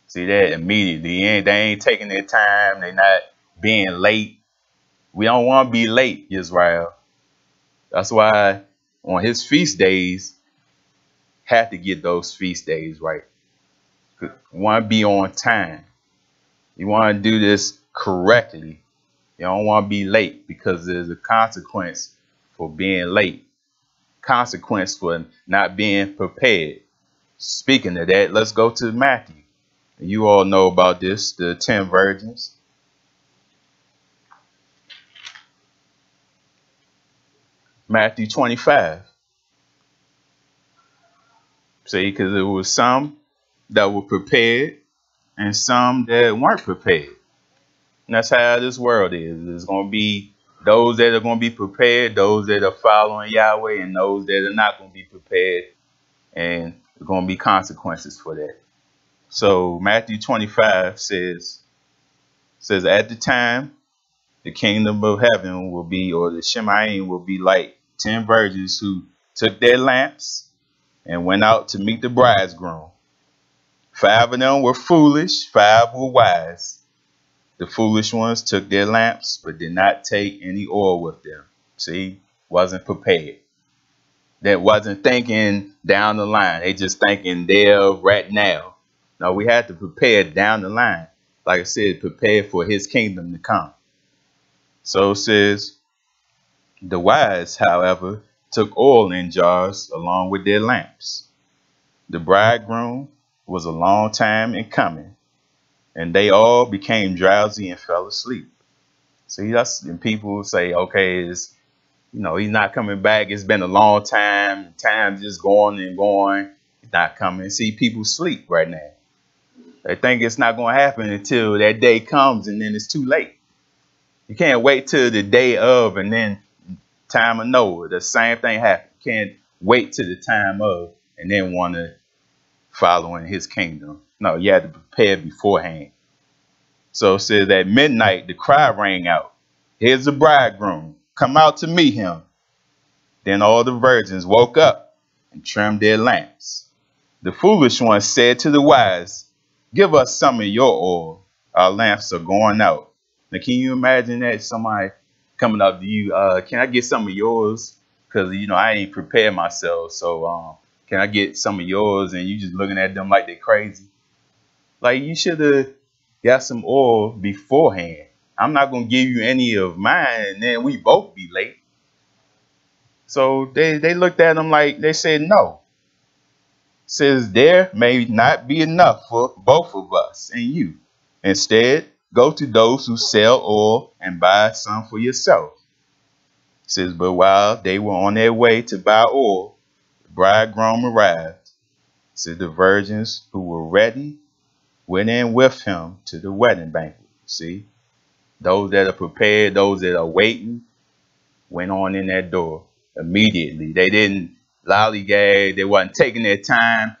See that? Immediately. They ain't taking their time. They're not being late. We don't want to be late, Israel. That's why on his feast days, have to get those feast days right. You want to be on time. You want to do this correctly. You don't want to be late, because there's a consequence for being late. Consequence for not being prepared. Speaking of that, let's go to Matthew. You all know about this, the 10 virgins. Matthew 25. See, because there was some that were prepared and some that weren't prepared. And that's how this world is. There's going to be those that are going to be prepared, those that are following Yahweh, and those that are not going to be prepared. And there's going to be consequences for that. So Matthew 25 says, at the time, the kingdom of heaven will be, or the Shemayim will be like 10 virgins who took their lamps and went out to meet the bridegroom. 5 of them were foolish, 5 were wise. The foolish ones took their lamps, but did not take any oil with them. See, wasn't prepared. That wasn't thinking down the line. They just thinking there right now. No, we had to prepare down the line. Like I said, prepare for his kingdom to come. So it says, the wise, however, took oil in jars along with their lamps. The bridegroom was a long time in coming, and they all became drowsy and fell asleep. See, that's, and people say, okay, he's not coming back. It's been a long time. Time's just going and going. He's not coming. See, people sleep right now. They think it's not going to happen until that day comes, and then it's too late. You can't wait till the day of and then time of Noah. The same thing happened. You can't wait till the time of and then want to following his kingdom. No, you had to prepare beforehand. So it says at midnight, the cry rang out, "Here's the bridegroom. Come out to meet him." Then all the virgins woke up and trimmed their lamps. The foolish ones said to the wise, "Give us some of your oil. Our lamps are going out." Now, can you imagine that? Somebody coming up to you, can I get some of yours? Because, I ain't prepared myself. So can I get some of yours? And you just looking at them like they're crazy. Like, you should have got some oil beforehand. I'm not going to give you any of mine, and then we both be late. So they looked at him like, they said, "No." Says there may not be enough for both of us and you. Instead, go to those who sell oil and buy some for yourself. Says, but while they were on their way to buy oil, the bridegroom arrived. Says the virgins who were ready went in with him to the wedding banquet. See, those that are prepared, those that are waiting, went on in that door immediately. They didn't lollygag. They wasn't taking their time.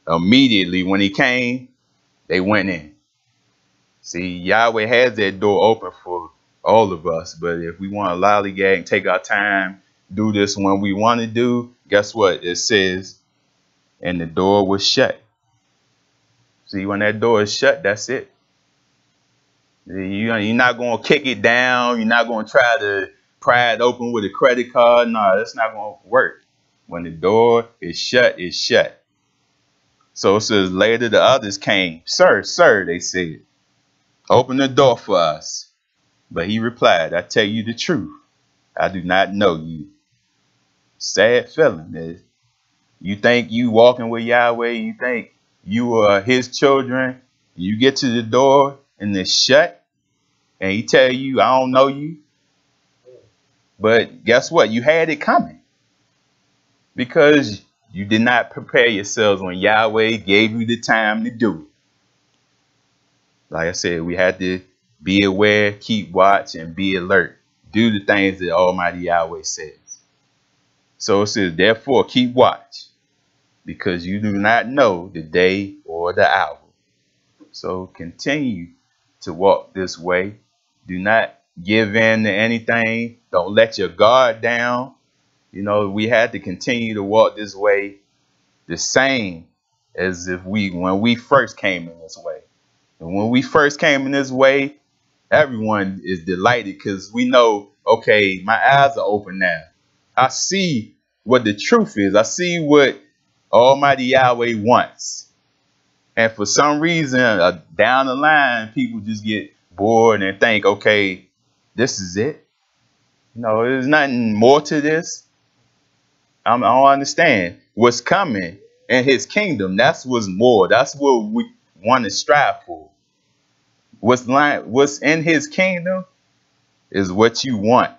Immediately when he came, they went in. See, Yahweh has that door open for all of us. But if we want to lollygag and take our time, do this when we want to do, guess what? It says, and the door was shut. See, when that door is shut, that's it. You're not going to kick it down. You're not going to try to pry it open with a credit card. No, that's not going to work. When the door is shut, it's shut. So it says, later the others came. "Sir, sir," they said, "open the door for us." But he replied, "I tell you the truth. I do not know you." Sad feeling. You think you walking with Yahweh. You think you are his children. You get to the door and it's shut. And he tell you, "I don't know you." But guess what? You had it coming. Because you did not prepare yourselves when Yahweh gave you the time to do it. Like I said, we had to be aware, keep watch, and be alert. Do the things that Almighty Yahweh says. So it says, therefore, keep watch, because you do not know the day or the hour. So continue to walk this way. Do not give in to anything. Don't let your guard down. We had to continue to walk this way the same as if when we first came in this way. And when we first came in this way, everyone is delighted because we know, okay, my eyes are open now. I see what the truth is. I see what Almighty Yahweh wants. And for some reason, down the line, people just get bored and think, okay, this is it. There's nothing more to this. I don't understand what's coming in his kingdom. That's what's more. That's what we want to strive for. What's in his kingdom is what you want,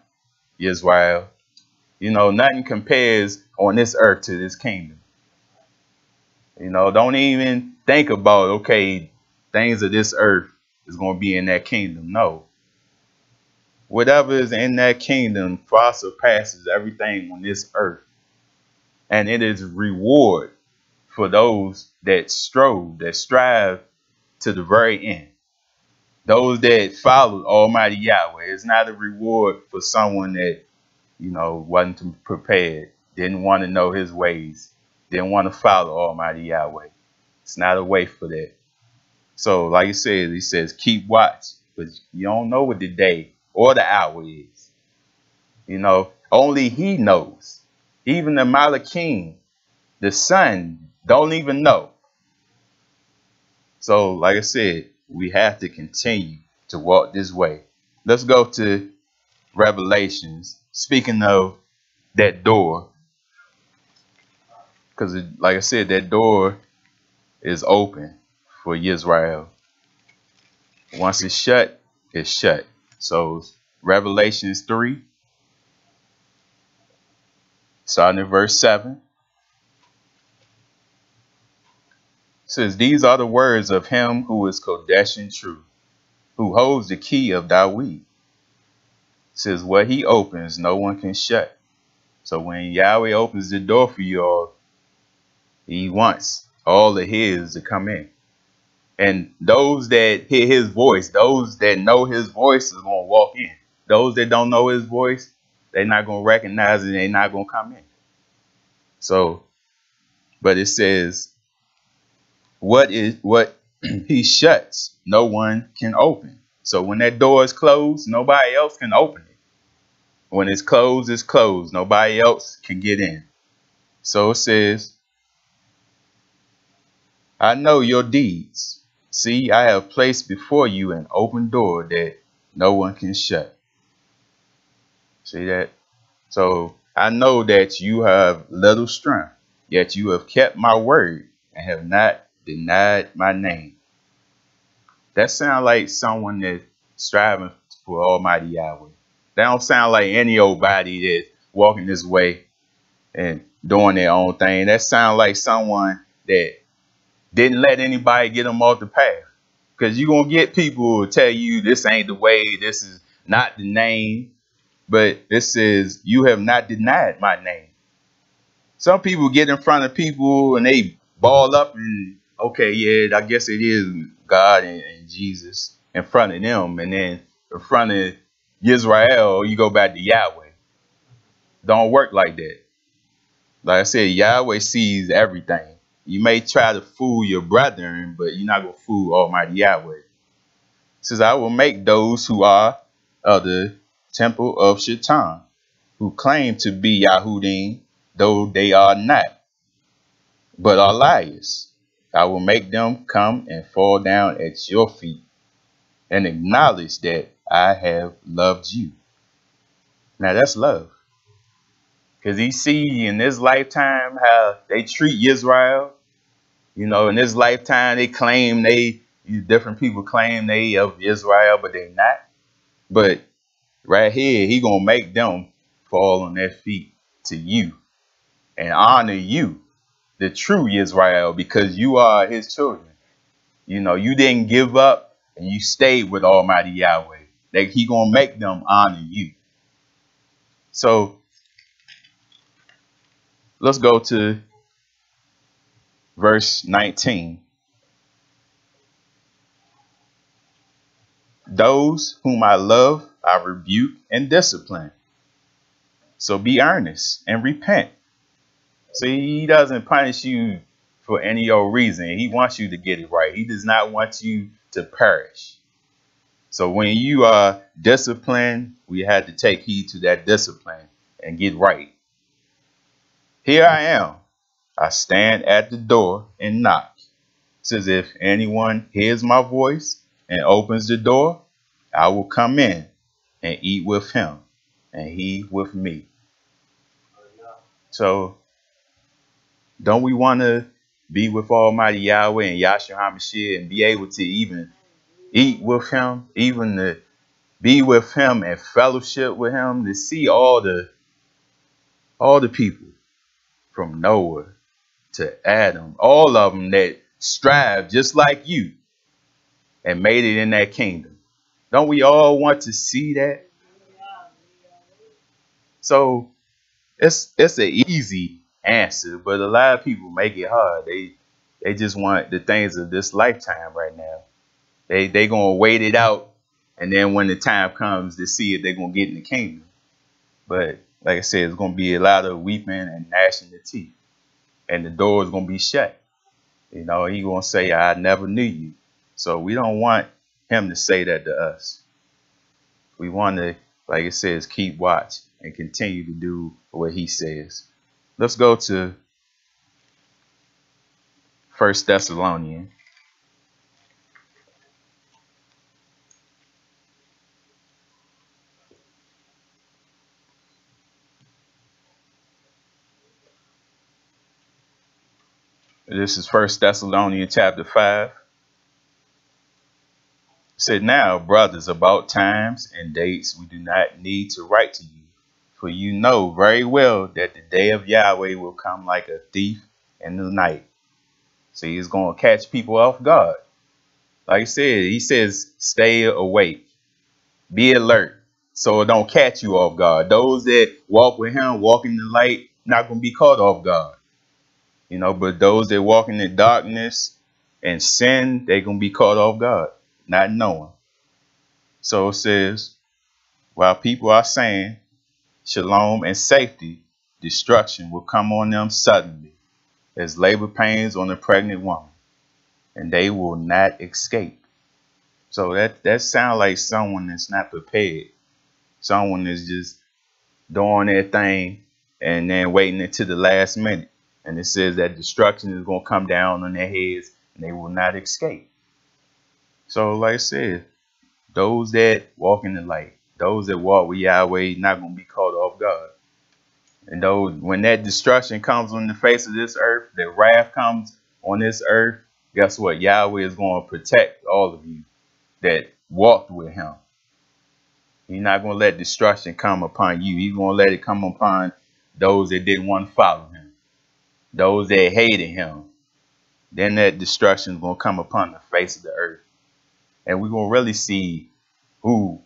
Israel. Nothing compares on this earth to this kingdom. Don't even think about, okay, things of this earth is going to be in that kingdom. No. Whatever is in that kingdom far surpasses everything on this earth. And it is reward for those that strive to the very end. Those that follow Almighty Yahweh. It's not a reward for someone that, wasn't prepared, didn't want to know his ways, didn't want to follow Almighty Yahweh. It's not a way for that. So, like he says, keep watch, but you don't know what the day or the hour is. Only he knows. Even the Malachim, the Son, don't even know. So, like I said, we have to continue to walk this way. Let's go to Revelations. Speaking of that door, because like I said, that door is open for Israel. Once it's shut, it's shut. So Revelations 3, starting at verse 7. Says, these are the words of him who is Kodesh and true, who holds the key of Dawid. Says, what he opens, no one can shut. So when Yahweh opens the door for you all, he wants all of his to come in. And those that hear his voice, those that know his voice is going to walk in. Those that don't know his voice, they're not going to recognize it. They're not going to come in. So, but it says, what he shuts, no one can open. So when that door is closed, nobody else can open it. When it's closed, it's closed. Nobody else can get in. So it says, I know your deeds. See, I have placed before you an open door that no one can shut. See that? So I know that you have little strength, yet you have kept my word and have not denied my name. That sounds like someone that's striving for Almighty Yahweh. That don't sound like any old body that's walking this way and doing their own thing. That sounds like someone that didn't let anybody get them off the path. Because you're going to get people who tell you this ain't the way, this is not the name. But it says, you have not denied my name. Some people get in front of people and they ball up and, okay, yeah, I guess it is God and Jesus in front of them. And then in front of Israel, you go back to Yahweh. Don't work like that. Like I said, Yahweh sees everything. You may try to fool your brethren, but you're not going to fool Almighty Yahweh. It says, I will make those who are of the temple of Shaitan, who claim to be Yahudim, though they are not, but are liars. I will make them come and fall down at your feet and acknowledge that I have loved you. Now that's love. Because he see in this lifetime how they treat Israel. You know, in this lifetime, they claim different people claim they of Israel, but they're not. But right here, he going to make them fall on their feet to you and honor you, the true Israel, because you are his children. You know, you didn't give up and you stayed with Almighty Yahweh. That he going to make them honor you. So let's go to verse 19. Those whom I love, I rebuke and discipline. So be earnest and repent. See, he doesn't punish you for any old reason. He wants you to get it right. He does not want you to perish. So when you are disciplined, we had to take heed to that discipline and get right. Here I am. I stand at the door and knock. It says, if anyone hears my voice and opens the door, I will come in and eat with him and he with me. So don't we want to be with Almighty Yahweh and Yahshua HaMashiach and be able to even eat with him, even to be with him and fellowship with him, to see all the people from Noah to Adam, all of them that strive just like you and made it in that kingdom. Don't we all want to see that? So it's an easy answer, but a lot of people make it hard. They just want the things of this lifetime right now. They gonna wait it out, and then when the time comes to see it, they're gonna get in the kingdom. But like I said, it's gonna be a lot of weeping and gnashing of teeth, and the door is gonna be shut. You know, he gonna say, I never knew you. So we don't want him to say that to us. We want to, like it says, keep watch and continue to do what he says. Let's go to 1 Thessalonians. This is 1 Thessalonians chapter 5. It said, now, brothers, about times and dates we do not need to write to you, for you know very well that the day of Yahweh will come like a thief in the night. So he's going to catch people off guard. Like I said, he says, stay awake, be alert, so it don't catch you off guard. Those that walk with him, walk in the light, not going to be caught off guard. But those that walk in the darkness and sin, they're going to be caught off guard, not knowing. So it says, while people are saying shalom and safety, destruction will come on them suddenly, as labor pains on a pregnant woman, and they will not escape. So that sounds like someone that's not prepared. Someone that's just doing their thing and then waiting until the last minute. And it says that destruction is going to come down on their heads and they will not escape. So like I said, those that walk in the light, those that walk with Yahweh, not going to be caught off guard. And those, when that destruction comes on the face of this earth, that wrath comes on this earth, guess what? Yahweh is going to protect all of you that walked with him. He's not going to let destruction come upon you. He's going to let it come upon those that didn't want to follow him, those that hated him. Then that destruction is going to come upon the face of the earth. And we're going to really see who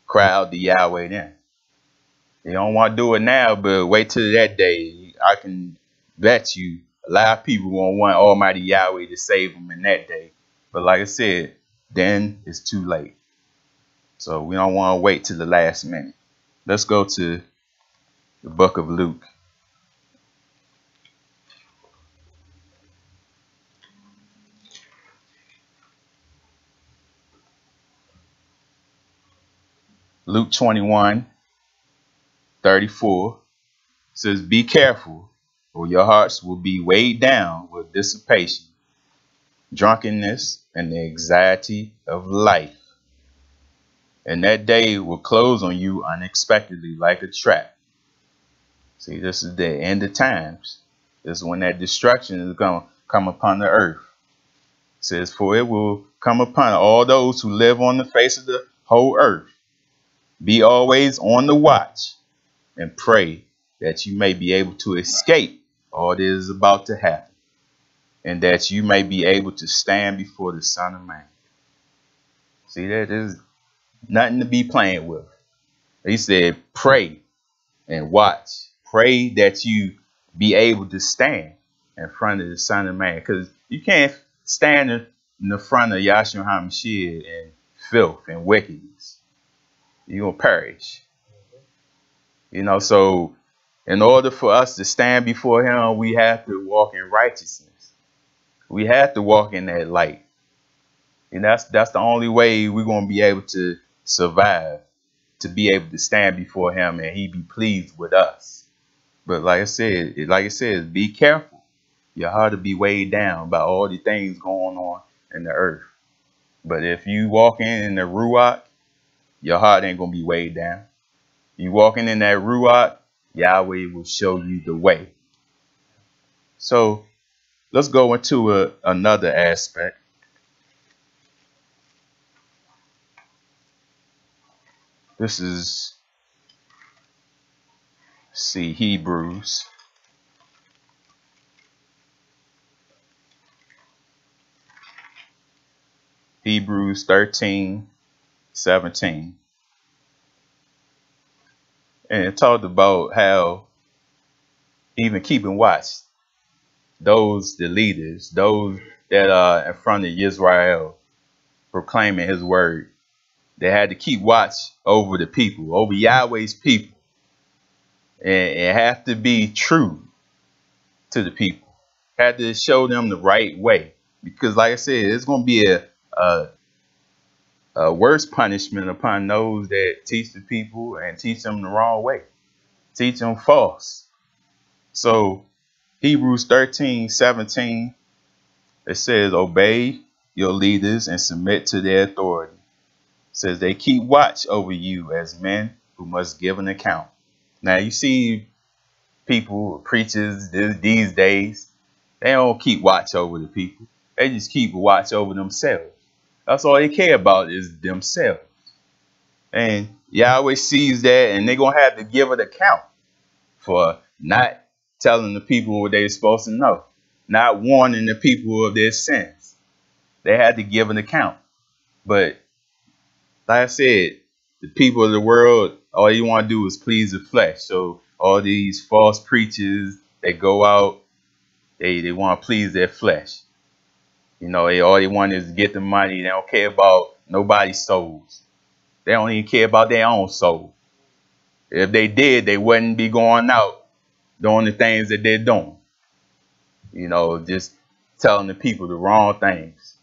cried to Yahweh then. They don't want to do it now, but wait till that day. I can bet you a lot of people won't want Almighty Yahweh to save them in that day. But like I said, then it's too late. So we don't want to wait till the last minute. Let's go to the book of Luke. Luke 21:34 says, be careful, or your hearts will be weighed down with dissipation, drunkenness, and the anxiety of life. And that day will close on you unexpectedly like a trap. See, this is the end of times. This is when that destruction is going to come upon the earth. It says, for it will come upon all those who live on the face of the whole earth. Be always on the watch and pray that you may be able to escape all that is about to happen, and that you may be able to stand before the Son of Man. See, that is nothing to be playing with. He said, pray and watch. Pray that you be able to stand in front of the Son of Man, because you can't stand in the front of Yahshua HaMashiach in filth and wickedness. You're going to perish. So in order for us to stand before him, we have to walk in righteousness. We have to walk in that light. And that's the only way we're going to be able to survive, to be able to stand before him and he be pleased with us. But like I said, be careful. Your heart will be weighed down by all the things going on in the earth. But if you walk in the Ruach, your heart ain't going to be weighed down. You walking in that Ruach, Yahweh will show you the way. So let's go into another aspect. This is, Hebrews. Hebrews 13:17. And it talked about how even keeping watch, the leaders, those that are in front of Israel proclaiming his word, they had to keep watch over the people, over Yahweh's people, and have to be true to the people. Had to show them the right way, because like I said, it's going to be a worse punishment upon those that teach the people and teach them the wrong way, teach them false. So Hebrews 13:17, it says, obey your leaders and submit to their authority. It says they keep watch over you as men who must give an account. Now you see people, preachers these days, they don't keep watch over the people. They just keep watch over themselves. That's all they care about is themselves. And Yahweh sees that, and they're going to have to give an account for not telling the people what they're supposed to know, not warning the people of their sins. They had to give an account. But like I said, the people of the world, all you want to do is please the flesh. So all these false preachers, they go out They want to please their flesh. You know, all they want is to get the money. They don't care about nobody's souls. They don't even care about their own soul. If they did, they wouldn't be going out doing the things that they're doing. You know, just telling the people the wrong things.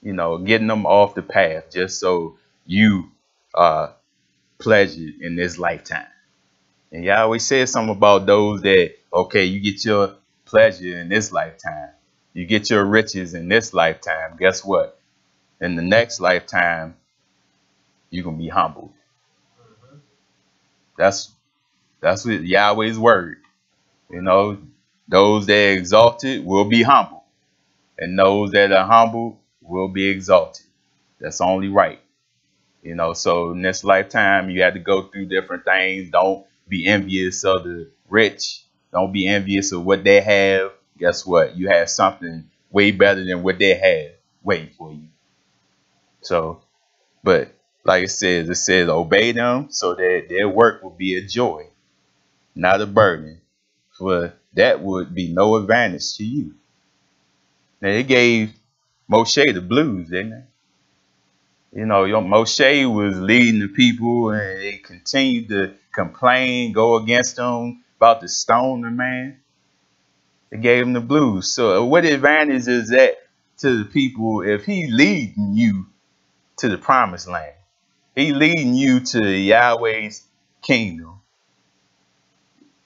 You know, getting them off the path just so you are pleasured in this lifetime. And Yahweh said something about those that, okay, you get your pleasure in this lifetime. You get your riches in this lifetime. Guess what? In the next lifetime, you're going to be humbled. That's what Yahweh's word. You know, those that are exalted will be humbled. And those that are humbled will be exalted. That's only right. You know, so in this lifetime, you have to go through different things. Don't be envious of the rich. Don't be envious of what they have. Guess what? You have something way better than what they have waiting for you. So, but like it says, obey them so that their work will be a joy, not a burden. For that would be no advantage to you. Now, they gave Moshe the blues, didn't they? You know, Moshe was leading the people and they continued to complain, go against him about the stone the man. They gave him the blues. So what advantage is that to the people if he leading you to the promised land? He leading you to Yahweh's kingdom.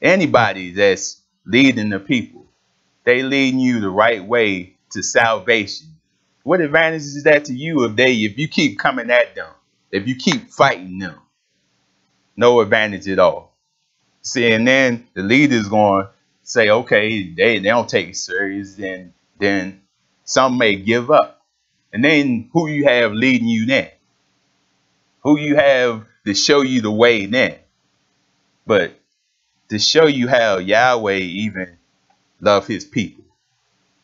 Anybody that's leading the people, they leading you the right way to salvation. What advantage is that to you if you keep coming at them, if you keep fighting them? No advantage at all. See, and then the leader's going to say, okay, they don't take it serious, then some may give up. And then who you have leading you then? Who you have to show you the way then? But to show you how Yahweh even loved his people,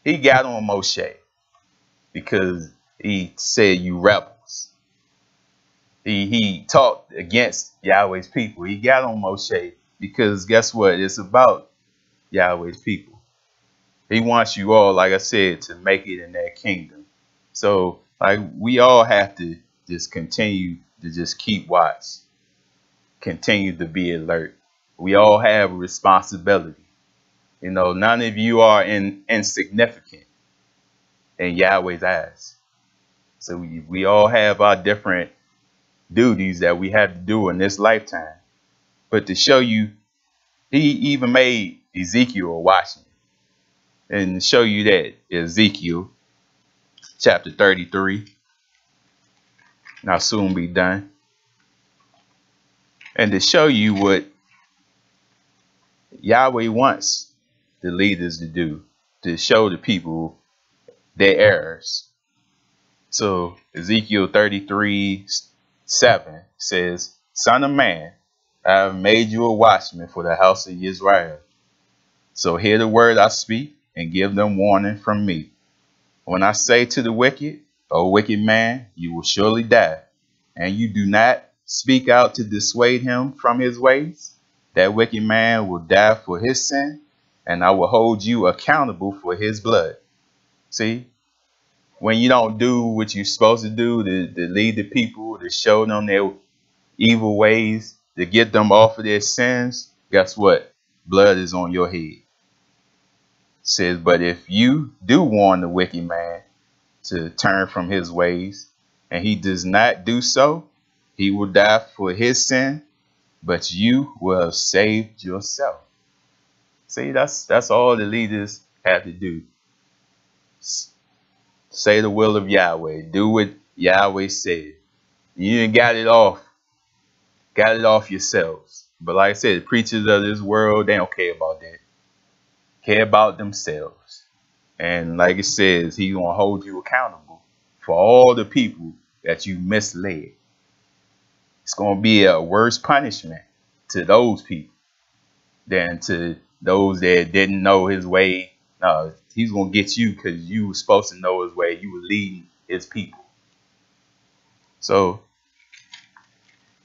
he got on Moshe because he said, you rebels. He talked against Yahweh's people. He got on Moshe because guess what? It's about Yahweh's people. He wants you all, like I said, to make it in that kingdom. So like we all have to just continue to just keep watch, continue to be alert. We all have a responsibility. You know, none of you are insignificant in Yahweh's eyes. So we all have our different duties that we have to do in this lifetime. But to show you, he even made Ezekiel a watchman. And to show you that, Ezekiel chapter 33. And I'll soon be done. And to show you what Yahweh wants the leaders to do, to show the people their errors. So Ezekiel 33:7 says, Son of man, I have made you a watchman for the house of Israel. So hear the word I speak and give them warning from me. When I say to the wicked, O wicked man, you will surely die, and you do not speak out to dissuade him from his ways, that wicked man will die for his sin, and I will hold you accountable for his blood. See, when you don't do what you're supposed to do to lead the people, to show them their evil ways, to get them off of their sins, guess what? Blood is on your head. It says, but if you do warn the wicked man to turn from his ways, and he does not do so, he will die for his sin, but you will have saved yourself. See, that's all the leaders have to do. Say the will of Yahweh. Do what Yahweh said. You done got it off yourselves. But like I said, the preachers of this world, they don't care about that. Care about themselves. And like it says, he's going to hold you accountable for all the people that you misled. It's going to be a worse punishment to those people than to those that didn't know his way. No, he's going to get you because you were supposed to know his way. You were leading his people. So,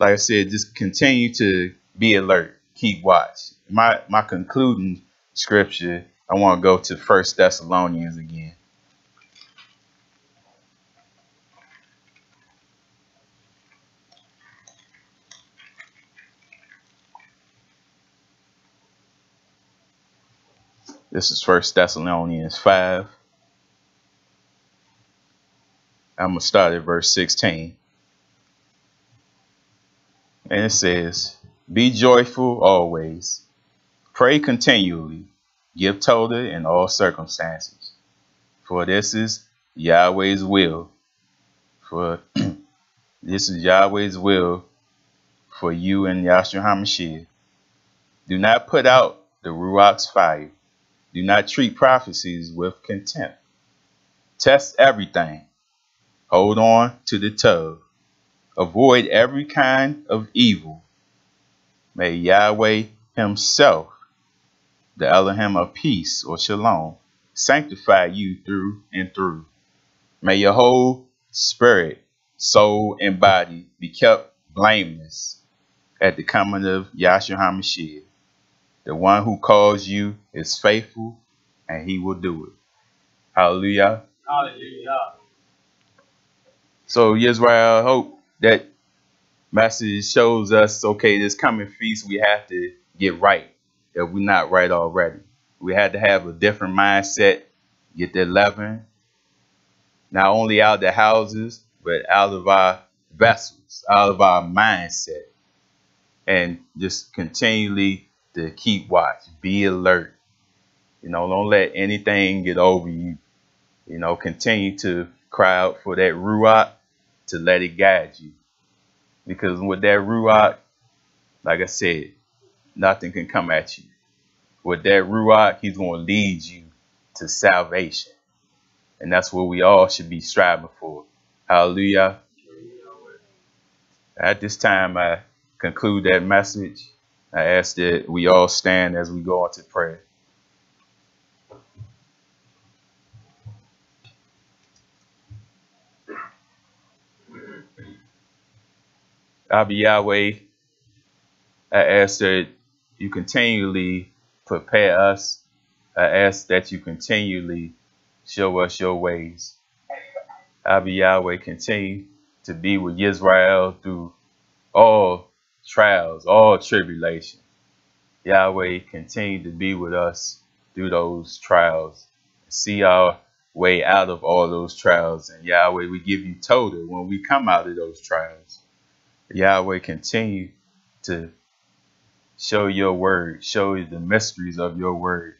like I said, just continue to be alert. Keep watch. My concluding scripture I want to go to First Thessalonians again. This is First Thessalonians 5. I'm going to start at verse 16. And it says, "Be joyful always, pray continually, give total in all circumstances. For this is Yahweh's will. For this is Yahweh's will for you and Yahshua HaMashiach. Do not put out the Ruach's fire. Do not treat prophecies with contempt. Test everything. Hold on to the tug. Avoid every kind of evil. May Yahweh himself, the Elohim of peace or shalom, sanctify you through and through. May your whole spirit, soul, and body be kept blameless at the coming of Yahshua HaMashiach. The one who calls you is faithful, and he will do it." Hallelujah. Hallelujah. So, Israel, I hope that message shows us, okay, this coming feast, we have to get right if we're not right already. We had to have a different mindset, get that leaven, not only out of the houses, but out of our vessels, out of our mindset, and just continually to keep watch, be alert. Don't let anything get over you. Continue to cry out for that Ruach to let it guide you. Because with that Ruach, like I said, nothing can come at you. With that Ruach, he's going to lead you to salvation. And that's what we all should be striving for. Hallelujah. At this time, I conclude that message. I ask that we all stand as we go into prayer. Abba Yahweh, I ask that you continually prepare us. I ask that you continually show us your ways. Abba Yahweh, continue to be with Israel through all trials, all tribulation. Yahweh, continue to be with us through those trials. See our way out of all those trials. And Yahweh, we give you total when we come out of those trials. Yahweh, continue to show your word, show you the mysteries of your word.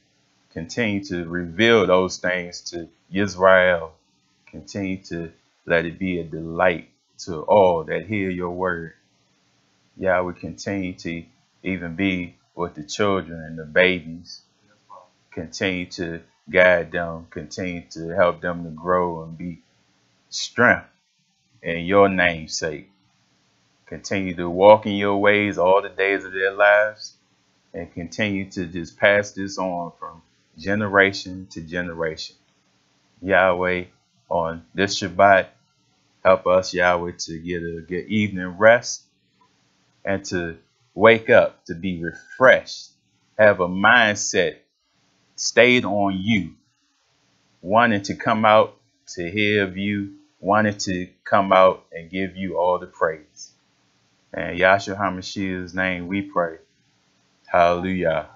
Continue to reveal those things to Israel. Continue to let it be a delight to all that hear your word. Yahweh, continue to even be with the children and the babies. Continue to guide them. Continue to help them to grow and be strength in your name's sake. Continue to walk in your ways all the days of their lives, and continue to just pass this on from generation to generation. Yahweh, on this Shabbat, help us, Yahweh, to get a good evening rest and to wake up, to be refreshed, have a mindset stayed on you, wanting to come out to hear of you, wanting to come out and give you all the praise. In Yahshua HaMashiach's name we pray. Hallelujah.